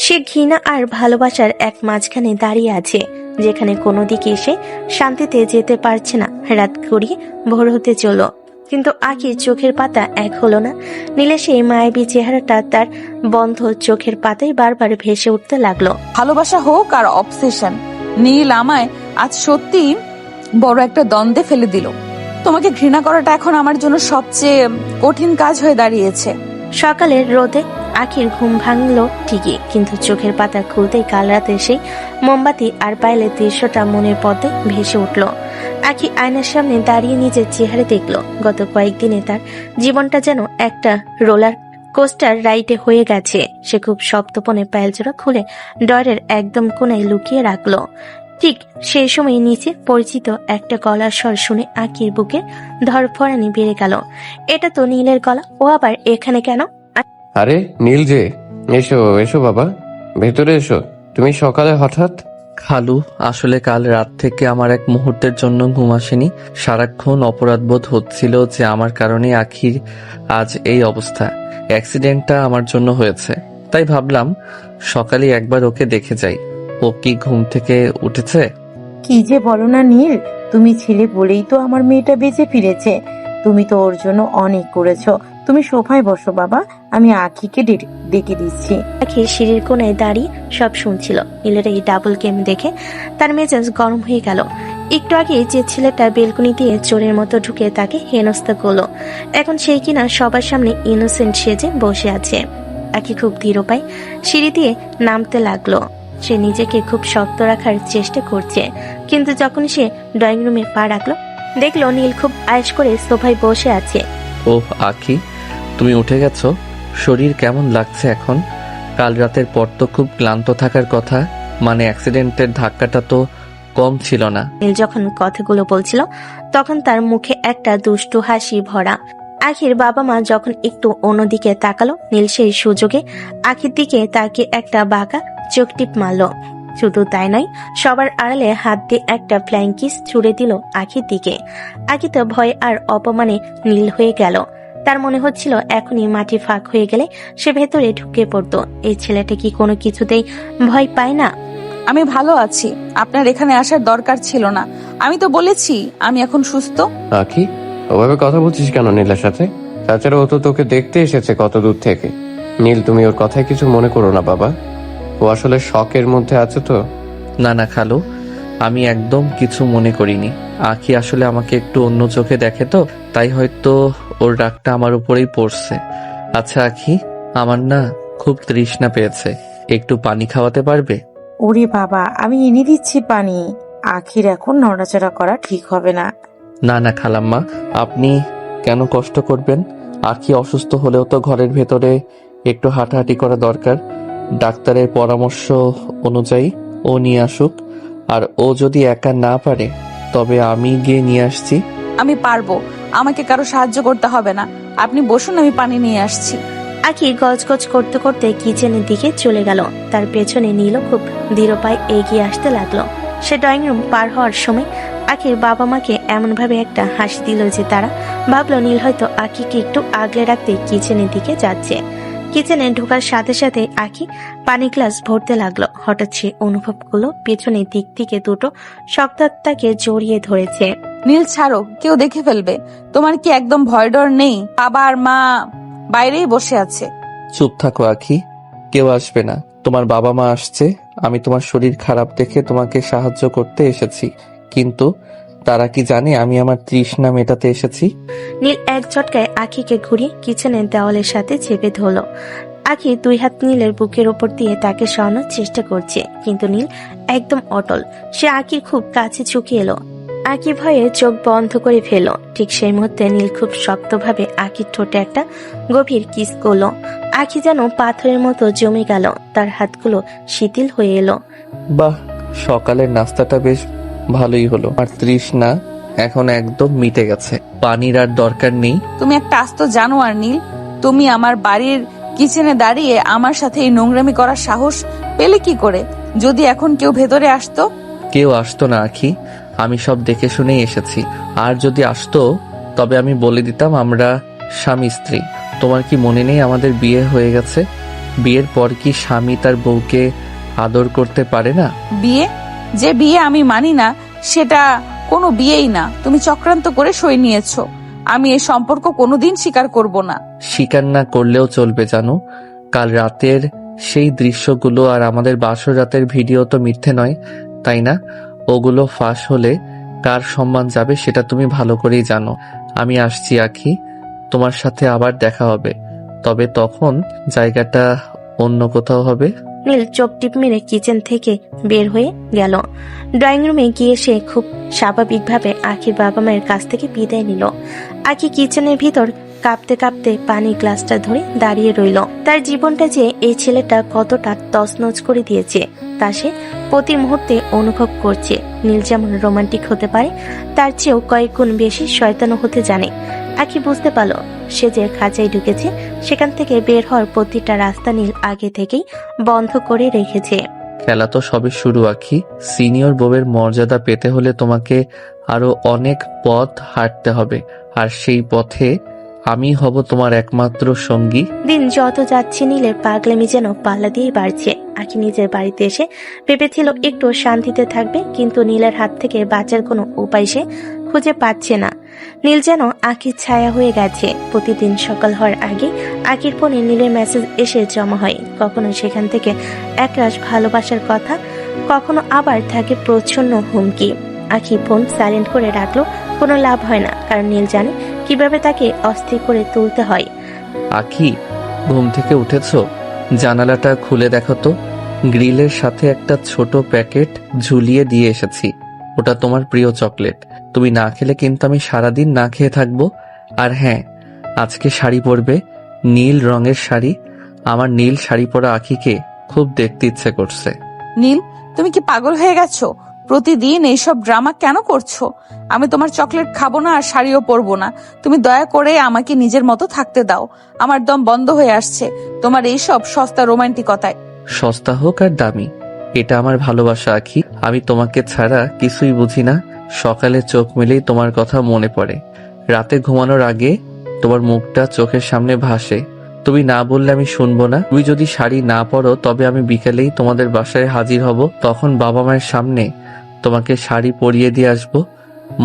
S3: সে ঘৃণা আর ভালোবাসার এক মাঝখানে দাঁড়িয়ে আছে, যেখানে কোনো দিকে সে শান্তিতে যেতে পারছে না। রাত গড়িয়ে ভোর হতে চলো, কিন্তু আখির চোখের পাতা এক হলো না। নীলের সেই মায়াবী চেহারাটা তার বন্ধ চোখের পাতায় বারবার ভেসে উঠতে লাগলো।
S1: ভালোবাসা হোক আর অবসেশন, নীল আমায় আজ সত্যি বড় একটা দ্বন্দ্বে ফেলে দিল। তোমাকে ঘৃণা করাটা এখন আমার জন্য সবচেয়ে কঠিন কাজ হয়ে দাঁড়িয়েছে।
S3: সকালের রোদে আখির ঘুম ভাঙলো ঠিকই, কিন্তু চোখের পাতা খুলতেই কাল রাতে সেই মোমবাতি আর পায়েলের দৃশ্যটা মনের পথে ভেসে উঠল। আখি আয়নার সামনে দাঁড়িয়ে নিজের চেহারা দেখলো। গত কয়েকদিনে তার জীবনটা যেন একটা রোলার কোস্টার রাইডে হয়ে গেছে। সে খুব শক্তপণে পায়েলজোড়া খুলে ডয়ের একদম কোণায় লুকিয়ে রাখলো। ঠিক সেই সময় নিচে পরিচিত একটা গলার স্বর শুনে আখির বুকে ধরফরানি বেড়ে গেল। এটা তো নীলের গলা, ও আবার এখানে কেন?
S7: আরে নীল যে, এসো এসো বাবা, ভেতরে এসো। তুমি সকালে হঠাৎ?
S2: খালু, আসলে কাল রাত থেকে আমার এক মুহূর্তের জন্য ঘুম আসেনি। সারাক্ষণ অপরাধবোধ হচ্ছিল যে আমার কারণে আখির আজ এই অবস্থা। অ্যাক্সিডেন্টটা আমার জন্য হয়েছে, তাই ভাবলাম সকালে একবার ওকে দেখে যাই। ও কি ঘুম থেকে উঠেছে?
S6: কি যে বলো না নীল, তুমি ছেলে বলেই তো আমার মেয়েটা বেঁচে ফিরেছে। তুমি তো ওর জন্য অনেক করেছো। তুমি সোফায় বসো বাবা, আমি আখিকে ডেকে দিচ্ছি।
S3: আখি সিঁড়ির কোণায় দাঁড়িয়ে সব শুনছিল। নীলের এই ডাবল গেম দেখে তার মেজাজ গরম হয়ে গেল। একটু আগে যে ছেলেটা বেলকনি দিয়ে চোরের মতো ঢুকে তাকে হেনস্থা করলো, এখন সেই কিনা সবার সামনে ইনোসেন্ট সেজে বসে আছে। আখি খুব ধীর পায় সিঁড়ি দিয়ে নামতে লাগলো। সে নিজেকে খুব শক্ত রাখার চেষ্টা করছে, কিন্তু যখন সে ড্রয়িং রুমে পা রাখলো, দেখলো নীল খুব আয়েশ করে সোফায় বসে আছে।
S2: ওহ আখি, তুমি উঠে গেছো। শরীর কেমন লাগছে এখন? কাল রাতের পর তো খুব ক্লান্ত থাকার কথা, মানে অ্যাক্সিডেন্টের ধাক্কাটা তো কম ছিল না।
S3: নীল যখন কথাগুলো বলছিল তখন তার মুখে একটা দুষ্টু হাসি ভরা। আখির বাবা মা যখন একটু অন্যদিকে তাকালো, নীল সেই সুযোগে আখির দিকে তাকে একটা বাঁকা চোখ টিপ মারলো। শুধু তাই নয়, সবার আড়ালে হাত দিয়ে একটা ফ্লাইং কিস ছুড়ে দিল আখির দিকে। আখি তো ভয় আর অপমানে নীল হয়ে গেল। তার মনে হচ্ছিল এখনই মাটি ফাঁক হয়ে গেলে সে ভেতরে ঢুকে পড়তো। এই ছেলেটা কি কোনো কিছুতেই ভয় পায় না?
S1: আমি ভালো আছি, আপনার এখানে আসার দরকার ছিল না। আমি তো বলেছি আমি এখন সুস্থ।
S7: আখি, ওভাবে কথা বলছিস কেন নীলের সাথে? তাছাড়া ও তো তোকে দেখতে এসেছে কত দূর থেকে। নীল, তুমি ওর কথায় কিছু মনে করো না বাবা, ও আসলে শকের মধ্যে আছে তো।
S2: না না খালু, আমি একদম কিছু মনে করিনি। আখি আসলে আমাকে একটু অন্য চোখে দেখে তো, তাই হয়তো ওর রাগটা আমার উপরেই পড়ছে। আচ্ছা আখি, আমার না খুব তৃষ্ণা পেয়েছে, একটু পানি খাওয়াতে পারবে?
S6: ওরে বাবা, আমি এনে দিচ্ছি পানি। আখির এখন নড়াচড়া করা ঠিক হবে না।
S2: না না খালাম্মা, আপনি কেন কষ্ট করবেন? আখি অসুস্থ হলেও তো ঘরের ভেতরে একটু হাঁটাহাঁটি করা দরকার। ডাক্তারের পরামর্শ অনুযায়ী ও নিয়ে আসুক, আর ও যদি একা না পারে তবে আমি গিয়ে নিয়ে আসছি।
S1: আমি পারবো, আমাকে কারো সাহায্য করতে হবে না। আপনি বসুন, আমি পানি নিয়ে আসছি।
S3: আখি গজগজ করতে করতে কিচেনের দিকে চলে গেল। তার পেছনে নীল খুব ধীর পায়ে এগিয়ে আসতে লাগলো। সে ড্রয়িং রুম পার হওয়ার সময় আখির বাবা মাকে এমনভাবে একটা হাসি দিল যে তারা ভাবলো নীল হয়তো আখিকে একটু আগলে রাখতে কিচেনের দিকে যাচ্ছে। কিচেনে ঢোকার সাথে সাথে আখি পানি গ্লাস ভরতে লাগলো। হঠাৎ সে অনুভব করলো পেছনের দিক থেকে দুটো শক্ত হাত তাকে জড়িয়ে ধরেছে।
S1: নীল ছাড়ো, কেউ দেখে ফেলবে। তোমার কি একদম ভয় ডর নেই? বাবা আর মা বাইরেই বসে আছে।
S2: চুপ থাকো আখি, কেউ আসবে না। তোমার বাবা মা আসছে, আমি তোমার শরীর খারাপ দেখে তোমাকে সাহায্য করতে এসেছি। কিন্তু তারা কি জানে আমি আমার তৃষ্ণা মেটাতে এসেছি?
S3: নীল এক ঝটকায় আখিকে ঘুরিয়ে কিচেনের দেওয়ালের সাথে চেপে ধরলো। আখি দুই হাত নীলের বুকের ওপর দিয়ে তাকে সরানোর চেষ্টা করছে, কিন্তু নীল একদম অটল। সে আখির খুব কাছে ঝুঁকে এলো। আকি ভয়ে চোখ বন্ধ করে ফেল। ঠিক সেই মুহূর্তে নীল খুব শক্তভাবে আখির ঠোঁটে একটা গভীর কিস করলো। আখি যেন পাথরের মতো জমে গেল, তার হাতগুলো শিথিল হয়ে এলো।
S2: বাহ, সকালের নাস্তাটা বেশ ভালোই হলো। আর তৃষ্ণা এখন একদম মিটে গেছে, পানির আর দরকার নেই।
S1: তুমি একটা আস্ত জানোয়ার নীল। তুমি আমার বাড়ির কিচেনে দাঁড়িয়ে আমার সাথে এই নোংরামি করার সাহস পেলে কি করে? যদি এখন কেউ ভেতরে আসতো?
S2: কেউ আসতো না আখি, আমি সব দেখে শুনেই এসেছি। আর যদি আসতো তবে আমি বলে দিতাম আমরা স্বামী স্ত্রী। তোমার কি মনে নেই আমাদের বিয়ে হয়ে গেছে? বিয়ের পর কি স্বামী তার বউকে আদর করতে পারে না?
S1: বিয়ে? যে বিয়ে আমি মানি না সেটা কোনো বিয়েই না। তুমি চক্রান্ত করে সই নিয়েছো। আমি এই সম্পর্ক কোনোদিন স্বীকার করব না।
S2: স্বীকার না করলেও চলবে জানো। কাল রাতের সেই দৃশ্যগুলো আর আমাদের বাসর রাতের ভিডিও তো মিথ্যে নয়, তাই না? ওগুলো ফাঁস হলে কার সম্মান যাবে সেটা তুমি ভালো করেই জানো। আমি আসছি আখি, তোমার সাথে আবার দেখা হবে, তবে তখন জায়গাটা অন্য কোথাও হবে।
S3: নীল চোখ টিপ মেরে কিচেন থেকে বের হয়ে গেল। ড্রয়িং রুমে গিয়ে সে খুব স্বাভাবিকভাবে আখির বাবা মায়ের কাছ থেকে বিদায় নিল। আখি কিচেনের ভিতর কাঁপতে কাঁপতে পানির গ্লাসটা ধরে দাঁড়িয়ে রইল। তার জীবনটা যে এই ছেলেটা কতটা তছনছ করে দিয়েছে তা সে প্রতি মুহূর্তে অনুভব করছে। নীল যেমন রোমান্টিক হতে পারে, তার চেয়েও কয়েক গুণ বেশি শয়তানও হতে জানে। আখি বুঝতে পারল সে যে খাঁচায় ঢুকেছে সেখান থেকে বের হওয়ার প্রতিটা রাস্তা নীল আগে থেকেই বন্ধ করে রেখেছে।
S2: খেলা তো সবে শুরু আখি। সিনিয়র বউয়ের মর্যাদা পেতে হলে তোমাকে আরো অনেক পথ হাঁটতে হবে, আর সেই পথে আমি হব তোমার একমাত্র সঙ্গী।
S3: দিন যত যাচ্ছে নীলের পাগলামি যেন পাল্লা দিয়েই বাড়ছে। আখি নিজের বাড়িতে এসে ভেবেছিল একটু শান্তিতে থাকবে, কিন্তু নীলের হাত থেকে বাঁচার কোনো উপায় সে খুঁজে পাচ্ছে না। নীল যেন আখির ছায়া হয়ে গেছে। প্রতিদিন সকাল হওয়ার আগে আখির ফোনে নীলের মেসেজ এসে জমা হয়। কখনো সেখান থেকে একরাশ ভালোবাসার কথা, কখনো আবার থাকে প্রচ্ছন্ন হুমকি। আখি ফোন সাইলেন্ট করে রাখলো, কোনো লাভ হয় না, কারণ নীল জানে কিভাবে তাকে অস্থির করে তুলতে হয়।
S2: আখি, ঘুম থেকে উঠেছো? জানালাটা খুলে দেখো তো। গ্রিলের সাথে একটা ছোট প্যাকেট ঝুলিয়ে দিয়ে এসেছি। ওটা তোমার প্রিয় চকলেট। তুমি না খেলে কিন্তু আমি সারাদিন না খেয়ে থাকবো। আর হ্যাঁ, আজকে শাড়ি পরবে, নীল রঙের শাড়ি। আমার নীল শাড়ি পরা আখিকে খুব দেখতে ইচ্ছে করছে।
S1: নীল, তুমি কি পাগল হয়ে গেছো? প্রতিদিন এইসব ড্রামা কেন করছো? আমি তোমার চকলেট খাবো না আর শাড়িও পরবো না। তুমি দয়া করে আমাকে নিজের মতো থাকতে দাও। আমার দম বন্ধ হয়ে আসছে তোমার এইসব সস্তা রোমান্টিকতায়।
S2: সস্তা হোক আর দামি, এটা আমার ভালোবাসা আখি। আমি তোমাকে ছাড়া কিছুই বুঝি না। সকালে চোখ মেলেই তোমার কথা মনে পড়ে। রাতে ঘুমানোর আগে তোমার মুখটা চোখের সামনে ভাসে। তুমি না বললে আমি শুনবো না। তুমি যদি শাড়ি না পরো তবে আমি বিকেলেই তোমাদের বাসায় হাজির হব। তখন বাবা মায়ের সামনে তোমাকে শাড়ি পরিয়ে দিয়ে আসবো,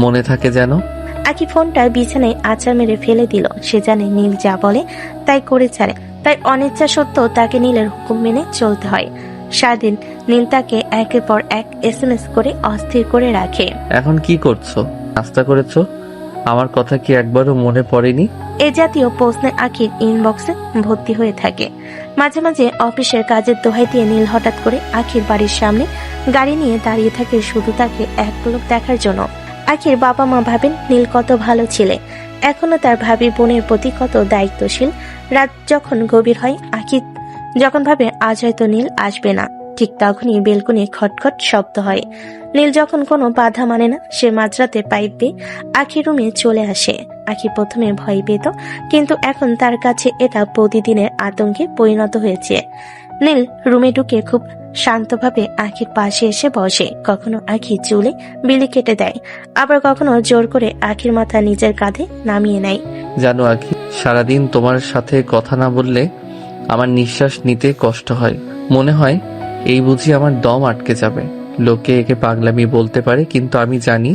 S2: মনে থাকে যেন।
S3: আখি ফোনটা বিছানায় আছাড় মেরে ফেলে দিল। সে জানে নীল যা বলে তাই করে ছাড়ে, তাই অনিচ্ছা সত্ত্বেও তাকে নীলের হুকুম মেনে চলতে হয়। সারাদিন নীল তাকে একের পর এক SMS করে অস্থির করে রাখে।
S2: এখন কি করছো? নাস্তা করেছো? আমার কথা কি একবারও মনে পড়েনি?
S3: এ জাতীয় প্রশ্নে আখির ইনবক্সে ভর্তি হয়ে থাকে। মাঝে মাঝে অফিসের কাজের দোহাই দিয়ে নীল হঠাৎ করে আখির বাড়ির সামনে গাড়ি নিয়ে দাঁড়িয়ে থাকে শুধু তাকে এক পলক দেখার জন্য। আখির বাবা মা ভাবেন নীল কত ভালো ছেলে, এখনো তার ভাবি বোনের প্রতি কত দায়িত্বশীল। রাত যখন গভীর হয়, আখি যখন ভাবে আজ হয়তো নীল আসবে না, ঠিক তখনই বেলকুনি খটখট শব্দ হয়। নীল যখন কোনো বাধা মানে না, সে মাঝরাতে পাইপ বেয়ে আখির রুমে চলে আসে। আখি প্রথমে ভয় পেত, কিন্তু এখন তার কাছে এটা প্রতিদিনের আতঙ্কে পরিণত হয়েছে। নীল রুমে ঢুকে খুব শান্তভাবে আখির পাশে এসে বসে। কখনো আখি চুলে বিলি কেটে দেয়, আবার কখনো জোর করে আখির মাথা নিজের কাঁধে নামিয়ে নেয়।
S2: জানো আখি, সারাদিন তোমার সাথে কথা না বললে আমার নিঃশ্বাস নিতে কষ্ট হয়। মনে হয় এই বুঝি আমার দম আটকে যাবে। লোকে একে পাগলামি বলতে পারে, কিন্তু আমি জানি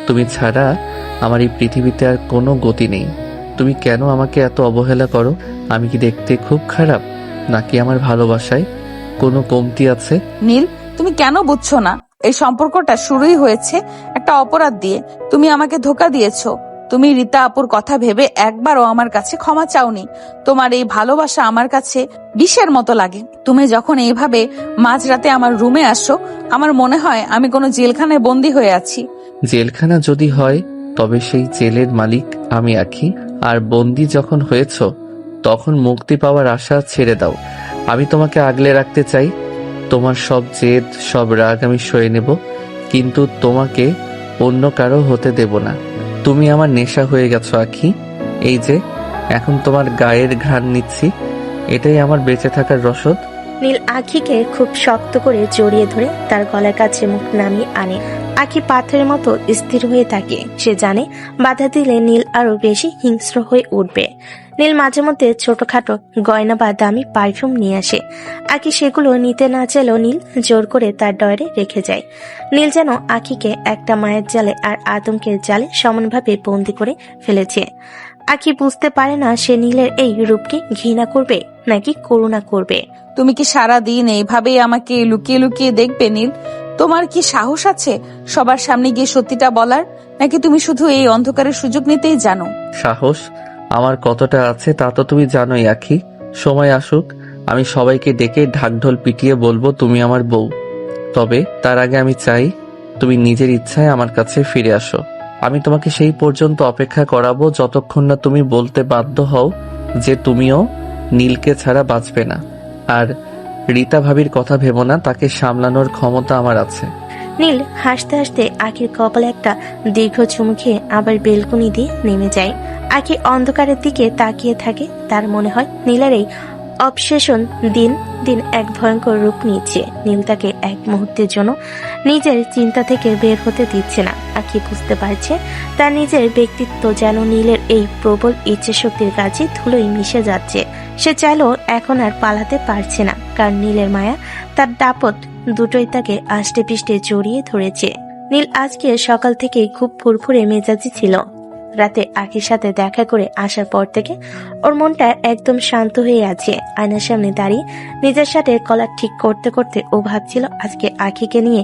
S2: তুমি ছাড়া আমার এই পৃথিবীতে আর কোনো গতি নেই। তুমি কেন আমাকে এত অবহেলা করো? আমি কি দেখতে খুব খারাপ, নাকি আমার ভালোবাসায় কোনো কমতি আছে?
S1: নীল, তুমি কেন বুঝছো না? এই সম্পর্কটা শুরুই হয়েছে একটা অপরাধ দিয়ে। তুমি আমাকে ধোঁকা দিয়েছো। তুমি রীতা আপুর কথা ভেবে একবারও আমার কাছে ক্ষমা চাওনি। তোমার এই ভালোবাসা আমার কাছে বিষের মতো লাগে। তুমি যখন এইভাবে মাঝরাতে আমার রুমে আসো, আমার মনে হয় আমি কোনো জেলখানায় বন্দী হয়ে আছি।
S2: জেলখানা যদি হয় তবে সেই জেলের মালিক আমি আখি। আর বন্দি যখন হয়েছ তখন মুক্তি পাওয়ার আশা ছেড়ে দাও। আমি তোমাকে আগলে রাখতে চাই। তোমার সব জেদ, সব রাগ আমি সয়ে নেব, কিন্তু তোমাকে অন্য কারো হতে দেব না। তুমি আমার নেশা হয়ে গেছো আখি। এই যে এখন তোমার গায়ের ঘ্রাণ নিচ্ছি, এটাই আমার বেঁচে থাকার রসদ।
S3: নীল আখিকে খুব শক্ত করে জড়িয়ে ধরে তার গলার কাছে মুখ নামিয়ে আনে। আখি পাথরের মতো স্থির হয়ে থাকে। সে জানে বাধা দিলে নীল আরো বেশি হিংস্র হয়ে উঠবে। নীল মাঝে মধ্যে ছোটখাটো গয়না বা দামি পারফিউম নিয়ে আসে। আখি সেগুলো নিতে না চাইলেও নীল জোর করে তার ডয়ারে রেখে যায়। নীল যেন আখিকে একটা মায়ের জালে আর আতঙ্কের জালে সমানভাবে বন্দি করে ফেলেছে। আখি বুঝতে পারে না সে নীলের এই রূপকে ঘৃণা করবে নাকি করুণা করবে।
S1: তুমি কি সারা দিন এইভাবেই আমাকে লুকিয়ে লুকিয়ে দেখবে নীল? তোমার কি সাহস আছে সবার সামনে গিয়ে সত্যিটা বলার, নাকি তুমি শুধু এই অন্ধকারের সুযোগ নিতেই জানো?
S2: সাহস আমার কতটা আছে তা তো তুমি জানোই আখি। সময় আসুক, আমি সবাইকে ডেকে ঢাকঢোল পিটিয়ে বলবো তুমি আমার বউ। তবে তার আগে আমি চাই তুমি নিজের ইচ্ছায় আমার কাছে ফিরে আসো। আমি তোমাকে সেই পর্যন্ত অপেক্ষা করাবো যতক্ষণ না তুমি বলতে বাধ্য হও যে তুমিও নীলকে ছাড়া বাঁচবে না। আর রীতা ভাবির কথা ভেবো না, তাকে সামলানোর ক্ষমতা আমার আছে।
S3: নীল হাসতে হাসতে আখির কপালে একটা দীর্ঘ চুমু খেয়ে আবার বেলকুনি দিয়ে নেমে যায়। আখি অন্ধকারের দিকে তাকিয়ে থাকে। তার মনে হয় নীলের এই অবসেশন দিন দিন এক ভয়ঙ্কর রূপ নিচ্ছে। নীল তাকে এক মুহূর্তের জন্য নিজের চিন্তা থেকে বের হতে দিচ্ছে না। আখি বুঝতে পারছে তার নিজের ব্যক্তিত্ব যেন নীলের এই প্রবল ইচ্ছে শক্তির কাছে ধুলোয় মিশে যাচ্ছে। সে চাইলেও এখন আর পালাতে পারছে না, কারণ নীলের মায়া, তার দাপট দুটোই তাকে আষ্টে পিষ্টে জড়িয়ে ধরেছে। নীল আজকে সকাল থেকেই খুব ফুরফুরে মেজাজি ছিল। রাতে আখির সাথে দেখা করে আসার পর থেকে ওর মনটা একদম শান্ত হয়ে আছে। আয়নার সামনে দাঁড়িয়ে নিজের সাথে কলার ঠিক করতে করতে ও ভাবছিল আজকে আখিকে নিয়ে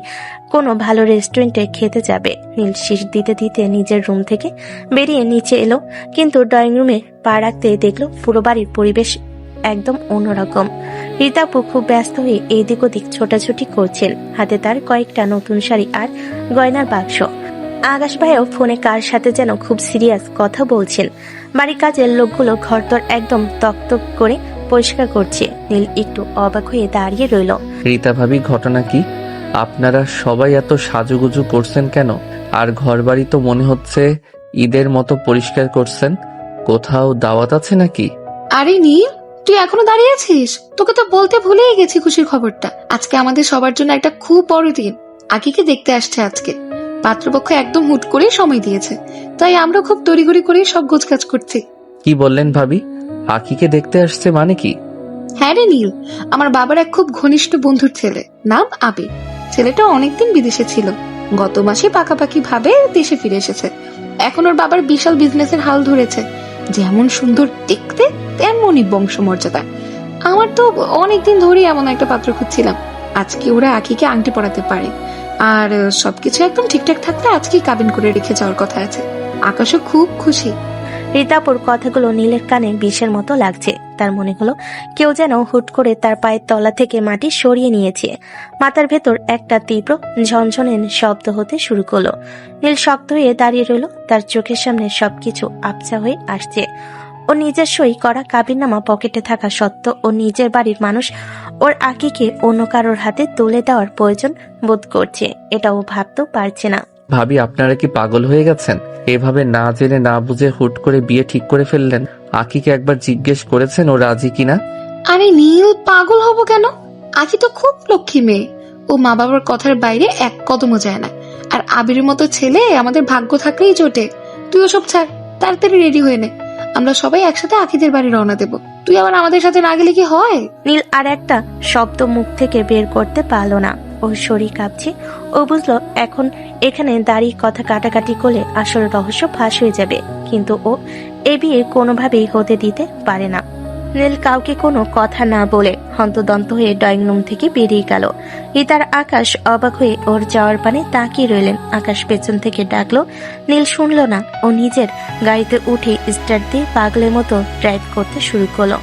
S3: কোনো ভালো রেস্টুরেন্টে খেতে যাবে। নীল শীষ দিতে দিতে নিজের রুম থেকে বেরিয়ে নিচে এলো, কিন্তু ড্রয়িং রুমে পা রাখতে দেখলো পুরো বাড়ির পরিবেশ একদম অন্যরকম। রীতাপু খুব ব্যস্ত হয়ে এদিক ওদিক ছোটাছুটি করছেন। হাতে তার কয়েকটা নতুন শাড়ি আর গয়নার বাক্স। আকাশ ভাইও ফোনে কার সাথে যেন খুব সিরিয়াস কথা বলছেন। বাড়ির কাজের লোকগুলো ঘরদর একদম তকতক করে পরিষ্কার করছে। নীল একটু অবাক হয়ে দাঁড়িয়ে রইল।
S2: রীতা ভাবি, ঘটনা কি? আপনারা সবাই এত সাজুগুজু করছেন কেন? আর ঘরবাড়ি তো মনে হচ্ছে ঈদের মতো পরিষ্কার করছেন। কোথাও দাওয়াত আছে নাকি?
S4: আরে নীল, তুই এখনো দাঁড়িয়ে আছিস? তোকে তো বলতে ভুলেই গেছি খুশির খবরটা। আজকে আমাদের সবার জন্য একটা খুব বড় দিন। আকিকে দেখতে আসছে আজকে। পাত্রপক্ষ একদম হুট করে সময় দিয়েছে, তাই আমরা খুব তড়িঘড়ি করে সব গোছগাছ করছি।
S2: কি বললেন ভাবি? আকিকে দেখতে আসছে মানে কি?
S4: হ্যাঁ রে নীল, আমার বাবার এক খুব ঘনিষ্ঠ বন্ধুর ছেলে, নাম আবির। ছেলেটা অনেকদিন বিদেশে ছিল, গত মাসে পাকাপাকি ভাবে দেশে ফিরে এসেছে। এখন ওর বাবার বিশাল বিজনেসের হাল ধরেছে। যেমন সুন্দর দেখতে তেমনই বংশমর্যাদা। আমার তো অনেকদিন ধরেই এমন একটা পাত্র খুঁজছিলাম। আজকে ওরা আকিকে আংটি পরাতে পারে, আর সবকিছু একদম ঠিকঠাক থাকলে আজকেই কাবিন করে রেখে যাওয়ার কথা আছে। আকাশও খুব খুশি।
S3: রীতাপুর কথাগুলো নীলের কানে বিষের মতো লাগছে। তার মনে হলো কেউ যেন হুট করে তার পায়ের তলা থেকে মাটি সরিয়ে নিয়েছে। মাথার ভেতর একটা তীব্র ঝনঝনের শব্দ হতে শুরু করলো। নীল শক্ত হয়ে দাঁড়িয়ে রইল। তার চোখের সামনে সবকিছু আবছা হয়ে আসছে। ও নিজের সই করা কাবিননামা পকেটে থাকা সত্ত্বেও ও নিজের বাড়ির মানুষ ওর আকিকে অন্য কারোর হাতে তুলে দেওয়ার প্রয়োজন বোধ করছে। এটা ও ভাবতেও পারছে না।
S2: ভাবি, আপনারা কি পাগল হয়ে গেছেন? এভাবে না জেনে না বুঝে হুট করে বিয়ে ঠিক করে ফেললেন। আকিকে একবার জিজ্ঞেস করেছেন ও রাজি কিনা?
S4: আরে নীল, পাগল হব কেন? আখি তো খুব লক্ষ্মী মেয়ে, ও মা বাবার কথার বাইরে এক কদমও যায় না। আর আবিরের মতো ছেলে আমাদের ভাগ্য থাকলেই জোটে। তুই ওসব ছাড়, তাড়াতাড়ি রেডি হয়ে নে, আমরা সবাই একসাথে আখিদের বাড়ি রওনা দেবো। তুই আবার আমাদের সাথে না গেলে কি হয়?
S3: নীল আর একটা শব্দ মুখ থেকে বের করতে পারলো না। ওর শরীর কাঁপছে। ও বুঝলো এখন এখানে দাঁড়িয়ে কথা কাটাকাটি করলে আসল রহস্য ফাঁস হয়ে যাবে, কিন্তু ও এ বিয়ে কোনোভাবেই হতে দিতে পারে না। নীল কাউকে কোনো কথা না বলে হন্তদন্ত হয়ে ড্রয়িং রুম থেকে বেরিয়ে গেল। রিতার আকাশ অবাক হয়ে ওর যাওয়ার পানে তাকিয়ে রইলেন। আকাশ পেছন থেকে ডাকলো, নীল শুনল না। ও নিজের গাড়িতে উঠে স্টার্ট দিয়ে পাগলের মতো ড্রাইভ করতে শুরু করলো।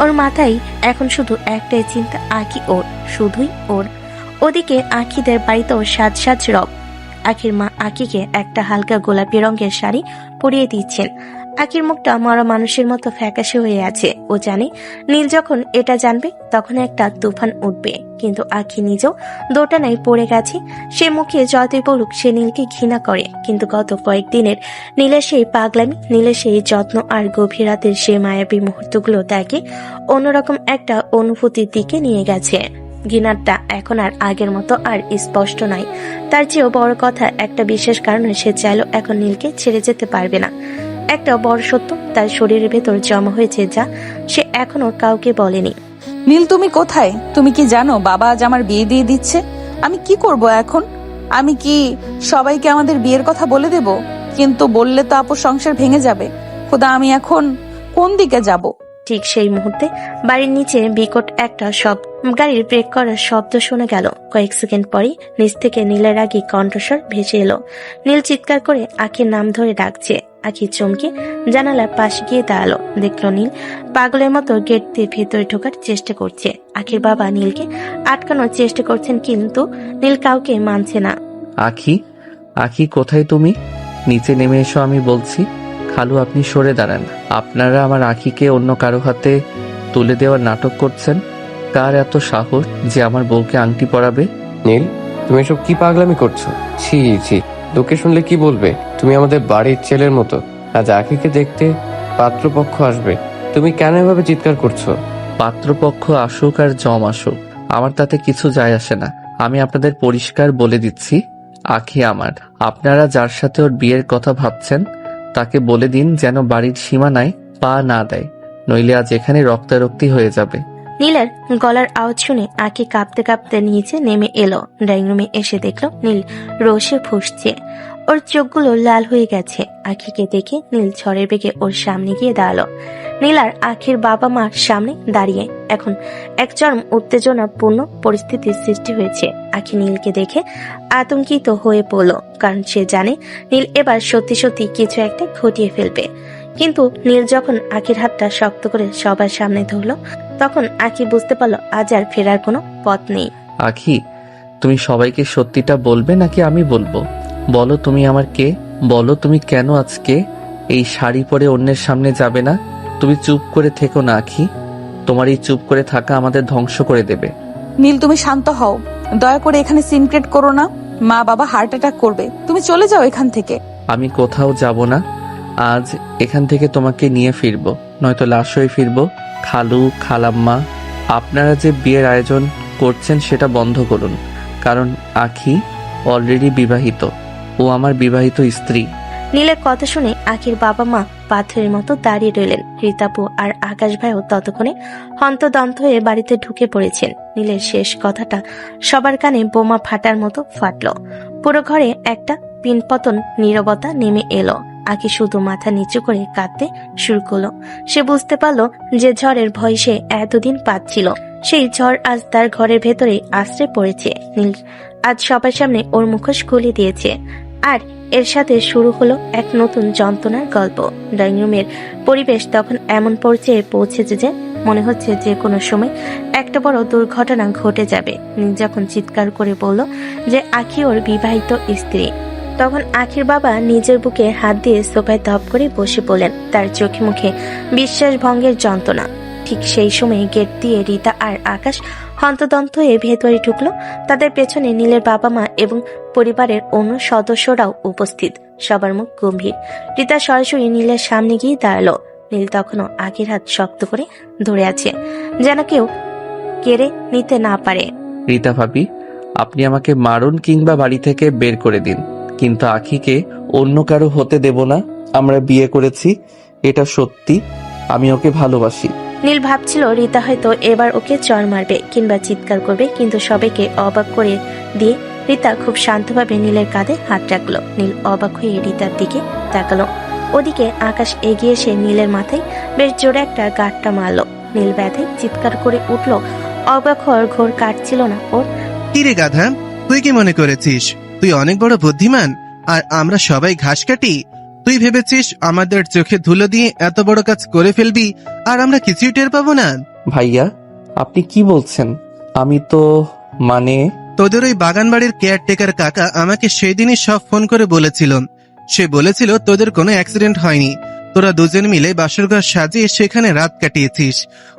S3: ওর মাথায় এখন শুধু একটাই চিন্তা, আঁকি ওর, শুধুই ওর। ওদিকে আঁকিদের বাড়িতেও সাজ সাজ রব। আঁকির মা আঁকিকে একটা হালকা গোলাপি রঙের শাড়ি পরিয়ে দিচ্ছেন। আঁকির মুখটা মরা মানুষের মতো ফ্যাকাশে হয়ে আছে। ও জানে নীল যখন এটা জানবে তখন একটা তুফান উঠবে, কিন্তু আঁকি নিজেও দোটানায় পড়ে গেছে। সে মুখে যতই বলুক সে নীলকে ঘৃণা করে, কিন্তু গত কয়েকদিনের নীলের সেই পাগলামি, নীলের সেই যত্ন আর গভীর রাতের সেই মায়াবী মুহূর্তগুলো তাকে অন্যরকম একটা অনুভূতির দিকে নিয়ে গেছে। ঘৃণাটা এখন আর আগের মতো আর স্পষ্ট নয়। তার চেয়েও বড় কথা, একটা বিশেষ কারণে সে চাইলেও এখন নীলকে ছেড়ে যেতে পারবে না। একটা বড় সত্য তার শরীরের ভেতর জমা হয়েছে, যা সে এখনো কাউকে বলেনি।
S1: নীল, তুমি কোথায়? তুমি কি জানো বাবা আজ আমার বিয়ে দিয়ে দিচ্ছে? আমি কি করব এখন? আমি কি সবাইকে আমাদের বিয়ের কথা বলে দেব? কিন্তু বললে তো আপুর সংসার ভেঙে যাবে। খোদা, আমি এখন কোন দিকে যাব?
S3: ঠিক সেই মুহূর্তে বাড়ির নিচে বিকট একটা গাড়ির ব্রেক করার শব্দ শোনা গেল। কয়েক সেকেন্ড পরই নিচ থেকে নীলের আগে কণ্ঠস্বর ভেসে এলো। নীল চিৎকার করে আখির নাম ধরে ডাকছে। আখি চমকে জানালার পাশে গিয়ে দাঁড়ালো। দেখলো নীল পাগলের মতো গেট দিয়ে ভেতরে ঢোকার চেষ্টা করছে। আখির বাবা নীলকে আটকানোর চেষ্টা করছেন, কিন্তু নীল কাউকে মানছে না।
S2: আখি, আখি কোথায় তুমি? নিচে নেমে এসো, আমি বলছি। খালু, আপনি সরে দাঁড়ান। আপনারা আমার আখিকে অন্য কারো হাতে তুলে দেওয়ার নাটক করছেন। কার এত সাহস যে আমার বউকে আংটি পরাবে?
S7: নীল, তুমি এসব কি পাগলামি করছো? ছি ছি, তোকে শুনলে কি বলবে? তুমি আমাদের বাড়ির ছেলের মতো। আজ আখিকে দেখতে পাত্রপক্ষ আসবে, তুমি কেন এভাবে চিৎকার করছো?
S2: পাত্রপক্ষ আসুক আর জম আসুক, আমার তাতে কিছু যায় আসে না। আমি আপনাদের পরিষ্কার বলে দিচ্ছি, আখি আমার। আপনারা যার সাথে ওর বিয়ের কথা ভাবছেন তাকে বলে দিন যেন বাড়ির সীমানায় পা না দেয়, নইলে আজ এখানে রক্তারক্তি হয়ে যাবে।
S3: নীলের গলার আওয়াজ শুনে আঁকি কাঁপতে কাঁপতে নিচে নেমে এলো। ড্রয়িং রুমে এসে দেখলো নীল রোষে ফুঁসছে। ওর চোখগুলো লাল হয়ে গেছে। আখিকে দেখে নীল ঝড়ের বেগে ওর সামনে গিয়ে দাঁড়ালো। নীল আর আখির বাবা মার সামনে দাঁড়িয়ে এখন এক চরম উত্তেজনাপূর্ণ পরিস্থিতির সৃষ্টি হয়েছে। আখি নীলকে দেখে আতঙ্কিত হয়ে পড়লো, কারণ সে জানে নীল এবার সত্যি সত্যি কিছু একটা ঘটিয়ে ফেলবে। কিন্তু নীল যখন আখির হাতটা শক্ত করে সবার সামনে ধরলো, তখন আখি বুঝতে পারলো আজ আর ফেরার কোনো পথ নেই।
S2: আখি, তুমি সবাইকে সত্যিটা বলবে নাকি আমি বলবো? বলো তুমি আমার কে? বলো তুমি কেন আজকে এই শাড়ি পরে অন্যের সামনে যাবে না? তুমি চুপ করে থেকো না আখি, তোমার এই চুপ করে থাকা আমাদের ধ্বংস করে দেবে।
S1: নীল, তুমি শান্ত হও। দয়া করে এখানে সিন ক্রিয়েট করো না। মা বাবা হার্ট অ্যাটাক করবে। তুমি চলে যাও এখান থেকে।
S2: আমি কোথাও যাব না। আজ এখান থেকে তোমাকে নিয়ে ফিরবো, নয়তো লাশ হয়ে ফিরবো। খালু, খালাম্মা, আপনারা যে বিয়ের আয়োজন করছেন সেটা বন্ধ করুন, কারণ আখি অলরেডি বিবাহিত। ও আমার বিবাহিত স্ত্রী।
S3: নীলের কথা শুনে আখির বাবা মা পাথরের মতো দাঁড়িয়ে রইলেন। রিতাপু আর আকাশ ভাইও ততক্ষণে হন্তদন্ত হয়ে বাড়িতে ঢুকে পড়েছেন। নীলের শেষ কথাটা সবার কানে বোমা ফাটার মতো ফাটলো। পুরো ঘরে একটা পিনপতন নীরবতা নেমে এলো। আখি শুধু মাথা নিচু করে কাঁদতে শুরু করলো। সে বুঝতে পারলো যে ঝড়ের ভয় সে এতদিন পাচ্ছিল, সেই ঝড় আজ তার ঘরের ভেতরে আশ্রে পড়েছে। নীল আজ সবার সামনে ওর মুখোশ খুলে দিয়েছে, আর এর সাথে শুরু হলো এক নতুন যন্ত্রণার গল্প। ড্রয়িং রুমের পরিবেশ তখন এমন পর্যায়ে পৌঁছেছে যে মনে হচ্ছে যে কোনো সময় একটা বড় দুর্ঘটনা ঘটে যাবে। নীল যখন চিৎকার করে বলল যে আখি ওর বিবাহিত স্ত্রী, তখন আখির বাবা নিজের বুকে হাত দিয়ে সোফায় ধপ করে বসে পড়লেন, তার চোখে মুখে বিশ্বাস ভঙ্গের যন্ত্রণা। ঠিক সেই সময় গেট দিয়ে রিতা আর আকাশ হন্তদন্ত হয়ে ভেতরে ঢুকলো। তাদের পেছনে নীলের বাবা মা এবং পরিবারের অন্য সদস্যরাও উপস্থিত। সবার মুখ গম্ভীর। রিতা সরাসরি নীলের সামনে গিয়ে দাঁড়ালো। নীল তখনও আখির হাত শক্ত করে ধরে আছে, যেন কেউ কেড়ে নিতে না পারে।
S2: রীতা ভাবি, আপনি আমাকে মারুন কিংবা বাড়ি থেকে বের করে দিন, কিন্তু আখিকে অন্য কারো হতে দেব না। আমরা বিয়ে করেছি, এটা সত্যি। আমি ওকে ভালোবাসি।
S3: নীল ভাবছিল রীতা হয়তো এবার ওকে চড় মারবে কিংবা চিৎকার করবে, কিন্তু সবাইকে অবাক করে দিয়ে রীতা খুব শান্তভাবে নীলের কাঁধে হাত রাখলো। নীল অবাক হয়ে রীতার দিকে তাকালো। ওদিকে আকাশ এগিয়ে এসে নীলের মাথায় বেশ জোরে একটা গাঁটটা মারলো। নীল ব্যথায় চিৎকার করে উঠলো। অবাক হওয়ার ঘোর কাটছিল না ওর।
S5: কিরে গাধা, তুই কি মনে করেছিস তুই অনেক বড় বুদ্ধিমান আর আমরা সবাই ঘাস কাটি? তুই ভেবেছিস আমাদের চোখে ধুলো দিয়ে এত বড় কাজ করে ফেলবি আর আমরা কিছুই টের পাবো না?
S2: ভাইয়া, আপনি কি বলছেন? আমি তো মানে
S5: তোদের ওই বাগান বাড়ির কেয়ারটেকার কাকা আমাকে সেই দিনই সব ফোন করে বলেছিল। সে বলেছিল তোদের কোনো অ্যাক্সিডেন্ট হয়নি, তোরা দুজন মিলে বাসরঘর সাজিয়ে সেখানে রাত কাটিয়েছিস।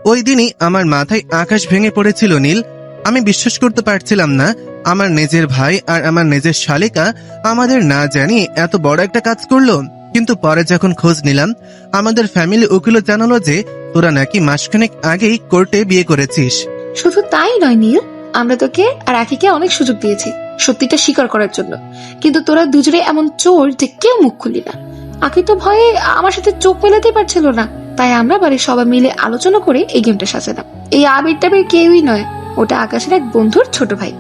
S5: ওই দিনই আমার মাথায় আকাশ ভেঙে পড়েছিল নীল। আমি বিশ্বাস করতে পারছিলাম না আমার নিজের ভাই আর আমার নিজের শালিকা আমাদের না জানিয়ে এত বড় একটা কাজ করলো। কিন্তু পরে যখন খোঁজ নিলাম, আমাদের ফ্যামিলি উকিলও জানালো যে তোরা নাকি মাসখানেক আগেই কোর্টে বিয়ে করেছিস।
S4: শুধু তাই নয় নীল, আমরা তোকে আর আখিকে অনেক সুযোগ দিয়েছি সত্যিটা স্বীকার করার জন্য, কিন্তু তোরা দুজনে এমন চোর যে কেউ মুখ খুললি না। আখি তো ভয়ে আমার সাথে চোখ মেলাতে পারছিল না, তাই আমরা বাড়ির সবাই মিলে আলোচনা করে এই গেমটা সাজালাম। এই আবির টাবির কেউই নয়, ওটা আকাশের এক বন্ধুর ছোট ভাই।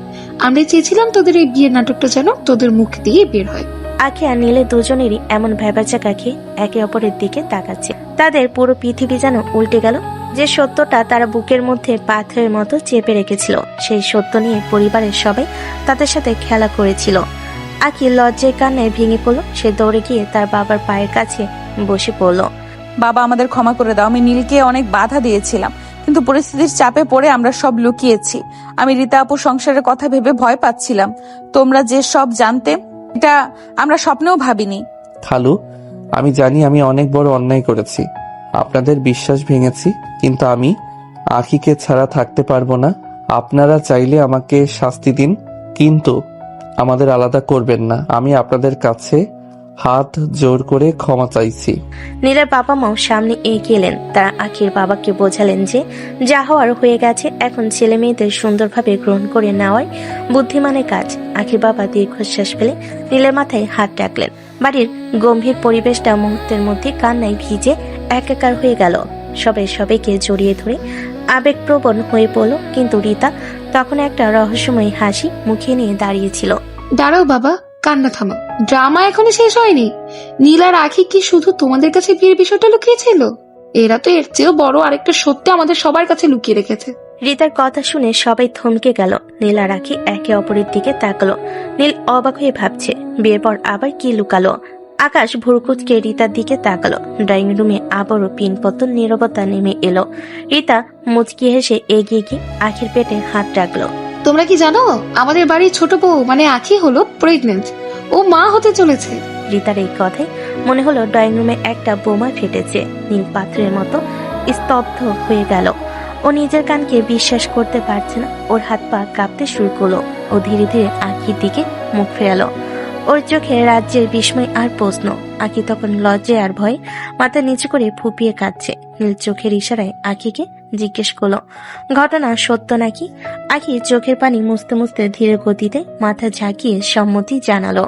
S4: আমরা চেয়েছিলাম তোদের এই বিয়ের নাটকটা যেন তোদের মুখ দিয়ে বের হয়।
S3: আখি আর নীলে দুজনেরই এমন ভেবাচাকা খেয়ে একে অপরের দিকে তাকাচ্ছে। তাদের পুরো পৃথিবী যেন উল্টে গেল। যে সত্যটা তারা বুকের মধ্যে পাথরের মতো চেপে রেখেছিল, সেই সত্য নিয়ে পরিবারের সবাই তাদের সাথে খেলা করেছিল। আখি লজ্জায় কান্নায় ভেঙে পড়ল। সে দৌড়ে গিয়ে তার বাবার পায়ের কাছে বসে পড়ল।
S1: বাবা, আমাদের ক্ষমা করে দাও। আমি নীলকে অনেক বাধা দিয়েছিলাম, কিন্তু পরিস্থিতির চাপে পড়ে আমরা সব লুকিয়েছি। আমি রীতা আপুর সংসারের কথা ভেবে ভয় পাচ্ছিলাম। তোমরা যে সব জানতে, এটা আমরা স্বপ্নেও ভাবিনি।
S2: খালু, আমি জানি আমি অনেক বড় অন্যায় করেছি, আপনাদের বিশ্বাস ভেঙেছি, কিন্তু আমি আখিকে ছাড়া থাকতে পারবো না। আপনারা চাইলে আমাকে শাস্তি দিন, কিন্তু আমাদের আলাদা করবেন না। আমি আপনাদের কাছে হাত জোর করে ক্ষমা চাইছি।
S3: নীলের বাবা মাও সামনে এগিয়ে এলেন। তারা আখির বাবাকে বোঝালেন যে যা হওয়ার হয়ে গেছে, এখন ছেলে মেয়েদের সুন্দরভাবে গ্রহণ করে নেওয়াই বুদ্ধিমানের কাজ। আখির বাবা দীর্ঘশ্বাস ফেলে নীলের মাথায় হাত রাখলেন। বাড়ির গম্ভীর পরিবেশটা মুহূর্তের মধ্যে কান্নায় ভিজে একাকার হয়ে গেল। সবাই সবাইকে জড়িয়ে ধরে আবেগপ্রবণ হয়ে পড়ল, কিন্তু রীতা তখন একটা রহস্যময় হাসি মুখে নিয়ে দাঁড়িয়েছিল।
S4: দাঁড়াও বাবা, কান্না থামাও। ড্রামা এখনো শেষ হয়নি। নীল আর আখি কি শুধু তোমাদের কাছে বিয়ের বিষয়টা লুকিয়েছিল? এরা তো এর চেয়েও বড় আরেকটা সত্যি আমাদের সবার কাছে লুকিয়ে রেখেছে।
S3: রীতার কথা শুনে সবাই থমকে গেল। নীল আর আখি একে অপরের দিকে তাকালো। নীল অবাক হয়ে ভাবছে বিয়ের পর আবার কি লুকালো। আকাশ ভুরকুচকে রীতার দিকে তাকালো। ড্রয়িং রুমে আবারও পিনপতন নীরবতা নেমে এলো। রীতা মুচকি হেসে এগিয়ে গিয়ে আখির পেটে হাত রাখলো।
S4: তোমরা কি জানো, আমাদের বাড়ির ছোট বউ মানে আখি হলো প্রেগনেন্ট। ও মা হতে চলেছে।
S3: রীতার এই কথায় মনে হলো ড্রয়িং রুমে একটা বোমা ফেটেছে। নীল পাথরের মতো স্তব্ধ হয়ে গেল। ও নিজের কানকে বিশ্বাস করতে পারছে না। ওর হাত পা কাঁপতে শুরু করলো। ও ধীরে ধীরে আখির দিকে মুখ ফেরালো। ওর চোখে রাজ্যের বিস্ময় আর প্রশ্ন। আখি তখন লজ্জায় আর ভয় মাথা নিচু করে ফুপিয়ে কাঁদছে। নীল চোখের ইশারায় আখিকে জিজ্ঞেস করলো, ঘটনা সত্য নাকি? আখি চোখের পানি মুছতে মুছতে ধীরে গতিতে মাথা ঝাঁকিয়ে সম্মতি জানালো।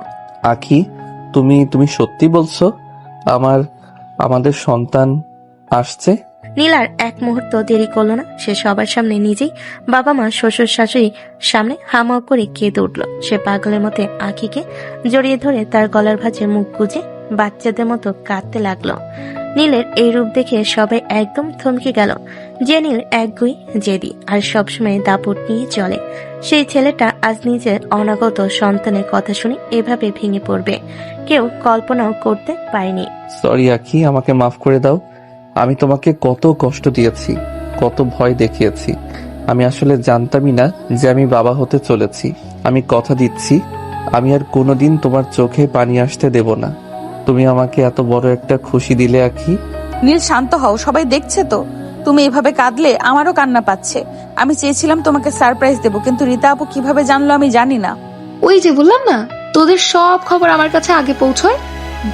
S2: আখি, তুমি সত্যি বলছো? আমাদের সন্তান আসছে?
S3: নীল আর এক মুহূর্ত দেরি করলো না। সে সবার সামনে নিজেই বাবা মা শ্বশুর শাশুড়ি সামনে হামাও করে কেঁদে উঠল। সে পাগলের মতো আখিকে জড়িয়ে ধরে তার গলার ভাঁজে মুখ গুজে বাচ্চাদের মতো কাঁদতে লাগলো। নীলের এই রূপ দেখে সবাই একদম থমকে গেল। যে নীল একগুই জেদি আর সবসময় দাপট নিয়ে চলে, সেই ছেলেটা আজ নিজের অনাগত সন্তানের কথা শুনে এভাবে ভেঙে পড়বে কেউ কল্পনাও করতে পারেনি।
S2: সরি আখি, আমাকে মাফ করে দাও। আমি তোমাকে কত কষ্ট দিয়েছি, কত ভয় দেখিয়েছি। আমি আসলে জানতামই না যে আমি বাবা হতে চলেছি। আমি কথা দিচ্ছি, আমি আর কোনোদিন তোমার চোখে পানি আসতে দেব না। তুমি আমাকে এত বড় একটা খুশি দিলে আখি।
S1: নীল, শান্ত হও, সবাই দেখছে তো। তুমি এভাবে কাঁদলে আমারও কান্না পাচ্ছে। আমি চেয়েছিলাম তোমাকে সারপ্রাইজ দেবো, কিন্তু রীতা আপু কিভাবে জানলো আমি জানি না।
S4: ওই যে বললাম না, তোদের সব খবর আমার কাছে আগে পৌঁছয়।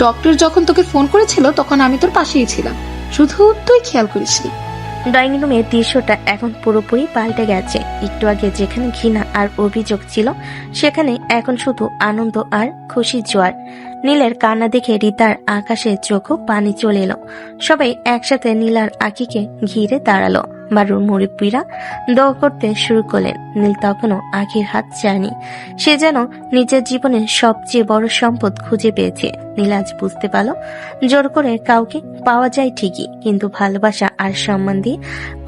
S4: ডক্টর যখন তোকে ফোন করেছিল তখন আমি তোর পাশেই ছিলাম, শুধু তুই খেয়াল করিসনি।
S3: ড্রয়িং রুমের দৃশ্যটা এখন পুরোপুরি পাল্টে গেছে। একটু আগে যেখানে ঘৃণা আর অভিযোগ ছিল, সেখানে এখন শুধু আনন্দ আর খুশির জোয়ার। নীলের কান্না দেখে রিতার আকাশে চোখও পানি চলে এলো। সবাই একসাথে নীল আর আকিকে ঘিরে দাঁড়ালো। বাড়ির মুরব্বীরা দোয়া করতে শুরু করলেন। নীল তখনও আখির হাত চায়নি। সে যেন নিজের জীবনের সবচেয়ে বড় সম্পদ খুঁজে পেয়েছে। নীল আজ বুঝতে পারল, জোর করে কাউকে পাওয়া যায় ঠিকই, কিন্তু ভালোবাসা আর সম্মান দিয়ে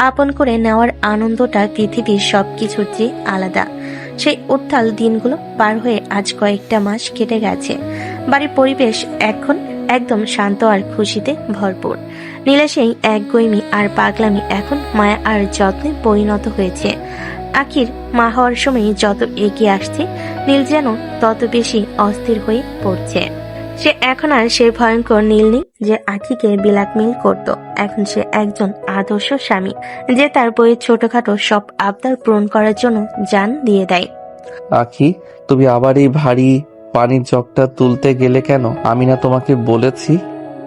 S3: আপন করে নেওয়ার আনন্দটা পৃথিবীর সবকিছুর চেয়ে আলাদা। সেই উত্তাল দিনগুলো পার হয়ে আজ কয়েকটা মাস কেটে গেছে। বাড়ির পরিবেশ এখন একদম শান্ত আর খুশিতে ভরপুর। নীলা সেই একগুঁয়েমি আর পাগলামি এখন মায়া আর যত্নে পরিণত হয়েছে। আখির মা হওয়ার সময় যত এগিয়ে আসছে, নীল যেন তত বেশি অস্থির হয়ে পড়ছে। সে এখন আর সেই ভয়ঙ্কর নীল নেই যে আখিকে ব্ল্যাকমেইল করত। এখন সে একজন আদর্শ স্বামী, যে তার বইয়ের ছোটখাটো সব আবদার পূরণ করার জন্য জান দিয়ে দেয়।
S2: আখি, তুমি আবার এই ভারী পানির জগটা তুলতে গেলে কেন? আমি না তোমাকে বলেছি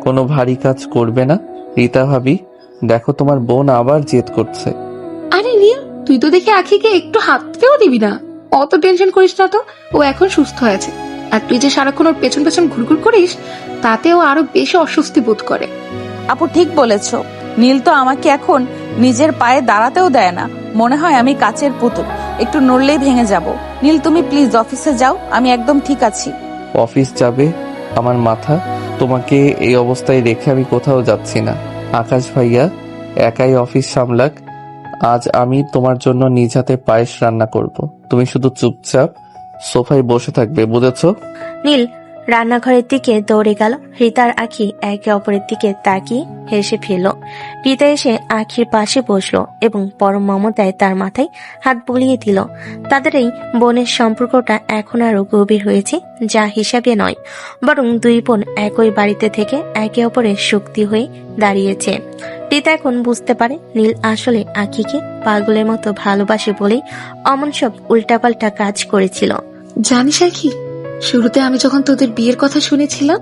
S2: কোনো ভারী কাজ করবে না? রীতা ভাবি, দেখো তোমার বোন আবার জেদ করছে।
S4: আরে রিয়া, তুই তো দেখে আখিকে একটু হাততেও দিবি না। অত টেনশন করিস না তো, ও এখন সুস্থ হয়েছে। আর তুই যে সারাক্ষণ ওর পেছন পেছন ঘুরঘুর করিস, তাতে ও আরো বেশি অস্বস্তি বোধ করে।
S1: আপু ঠিক বলেছ। নীল তো আমাকে এখন নিজের পায়ে দাঁড়াতেও দেয় না। মনে হয় আমি কাচের পুতুল, একটু নড়লেই ভেঙে যাব। নীল তুমি প্লিজ অফিসে যাও, আমি একদম ঠিক আছি।
S2: অফিস যাবে? আমার মাথা, তোমাকে এই অবস্থায় রেখে আমি কোথাও যাচ্ছি না। আকাশ ভাইয়া একাই অফিস সামলাক, আজ আমি তোমার জন্য নিজ হাতে পায়েস রান্না করব। তুমি শুধু চুপচাপ সোফায় বসে থাকবে, বুঝেছো?
S3: নীল রান্নাঘরের দিকে দৌড়ে গেল। রিতার আখি একে অপরের দিকে তাকিয়ে হেসে ফেলল। রিতা এসে আখির পাশে বসলো এবং পরম মমতায় তার মাথায় হাত বুলিয়ে দিল। তাদের এই বোনের সম্পর্কটা এখন আরো গভীর হয়েছে, যা হিসাবে নয়, বরং দুই বোন একই বাড়িতে থেকে একে অপরের শক্তি হয়ে দাঁড়িয়েছে। রিতা এখন বুঝতে পারে নীল আসলে আখিকে পাগলের মতো ভালোবাসে বলেই অমন সব উল্টাপাল্টা কাজ করেছিল।
S4: জানিস আখি, শুরুতে আমি যখন তোদের বিয়ের কথা শুনেছিলাম,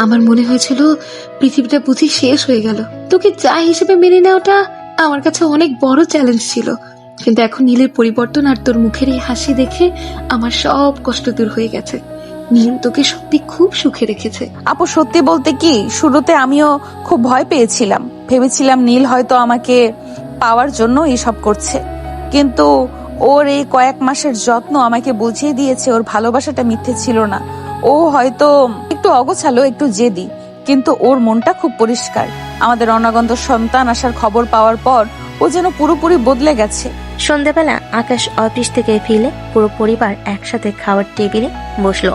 S4: আমার মনে হয়েছিল পৃথিবীটা বুঝি শেষ হয়ে গেল। তোকে যা হিসেবে মেনে নেওয়াটা আমার কাছে অনেক বড় চ্যালেঞ্জ ছিল। কিন্তু এখন নীলের পরিবর্তন আর তোর মুখের এই হাসি দেখে আমার সব কষ্ট দূর হয়ে গেছে। নীল তোকে সত্যি খুব সুখে রেখেছে।
S1: আপু সত্যি বলতে কি, শুরুতে আমিও খুব ভয় পেয়েছিলাম। ভেবেছিলাম নীল হয়তো আমাকে পাওয়ার জন্য এসব করছে, কিন্তু ওর এই কয়েক মাসের যত্ন আমাকে বুঝিয়ে দিয়েছে ওর ভালোবাসাটা মিথ্যে ছিল না। ও হয়তো একটু অগোছালো, একটু জেদি, কিন্তু ওর মনটা খুব পরিষ্কার। আমাদের অনাগত সন্তান আসার খবর পাওয়ার পর ও যেন পুরোপুরি বদলে গেছে।
S3: সন্ধ্যাবেলা আকাশ অফিস থেকে ফিরে পুরো পরিবার একসাথে খাওয়ার টেবিলে বসলো।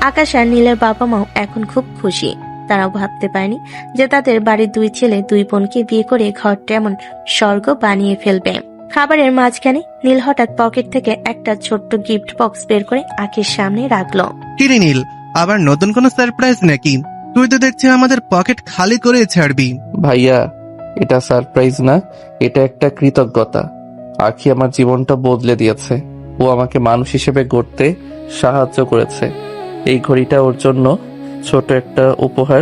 S3: আকাশ আর নীলের বাবা মাও এখন খুব খুশি। তারাও ভাবতে পারেনি যে তাদের বাড়ির দুই ছেলে দুই বোনকে বিয়ে করে ঘরটা এমন স্বর্গ বানিয়ে ফেলবে। খাবারের মাঝখানে নীল হঠাৎ পকেট থেকে একটা ছোট্ট গিফট বক্স বের করে আখির সামনে রাখলো।
S5: কিরে নীল, আবার নতুন কোনো সারপ্রাইজ নাকি? তুই তো দেখছি আমাদের পকেট খালি করে ছাড়বি।
S2: ভাইয়া, এটা সারপ্রাইজ না, এটা একটা কৃতজ্ঞতা। আখি আমার জীবনটা বদলে দিয়েছে। ও আমাকে মানুষ হিসেবে গড়তে সাহায্য করেছে। এই ঘড়িটা ওর জন্য ছোট একটা উপহার।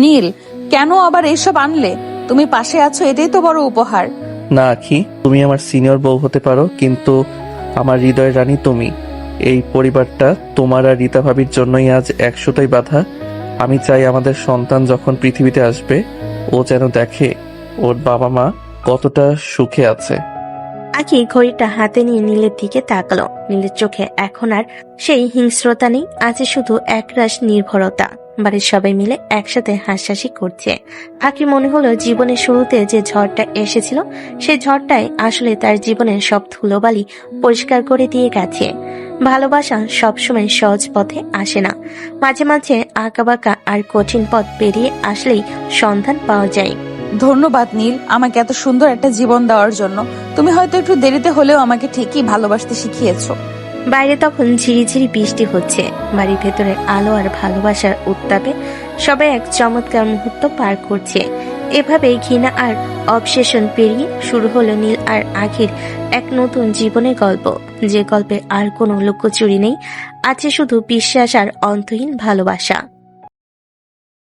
S1: নীল, কেন আবার এসব আনলে? তুমি পাশে আছো, এটাই তো বড় উপহার।
S2: না আখি, তুমি আমার সিনিয়র বউ হতে পারো, কিন্তু আমার হৃদয়ের রানী তুমি। এই পরিবারটা তোমার আর রীতা ভাবির জন্যই আজ 100টাই বাধা। আমি চাই আমাদের সন্তান যখন পৃথিবীতে আসবে, ও যেন দেখে ওর বাবা মা কতটা সুখে আছে।
S3: আখি ঘড়িটা হাতে নিয়ে নীলের দিকে তাকালো। নীলের চোখে এখন আর সেই হিংস্রতা নেই, আছে শুধু একরাশ নির্ভরতা। বাড়ির সবাই মিলে একসাথে হাসাহাসি করছে। আখির মনে হলো জীবনের শুরুতে যে ঝড়টা এসেছিল, সেই ঝড়টাই আসলে তার জীবনের সব ধুলোবালি পরিষ্কার করে দিয়ে গেছে। ভালোবাসা সবসময় সহজ পথে আসে না, মাঝে মাঝে আঁকাবাঁকা আর কঠিন পথ পেরিয়ে আসলেই সন্ধান পাওয়া যায়।
S1: ধন্যবাদ নীল, আমাকে এত সুন্দর একটা জীবন দেওয়ার জন্য। তুমি হয়তো একটু দেরিতে হলেও আমাকে ঠিকই ভালোবাসতে শিখিয়েছো।
S3: বাইরে তখন ঝিরিঝিরি বৃষ্টি হচ্ছে। বাড়ির ভেতরে আলো আর ভালোবাসার উত্তাপে সবাই এক চমৎকার মুহূর্ত পার করছে। এভাবেই ঘৃণা আর অবসেশন পেরিয়ে শুরু হলো নীল আর আখির এক নতুন জীবনের গল্প, যে গল্পে আর কোনো লুকোচুরি নেই, আছে শুধু বিশ্বাস আর অন্তহীন ভালোবাসা।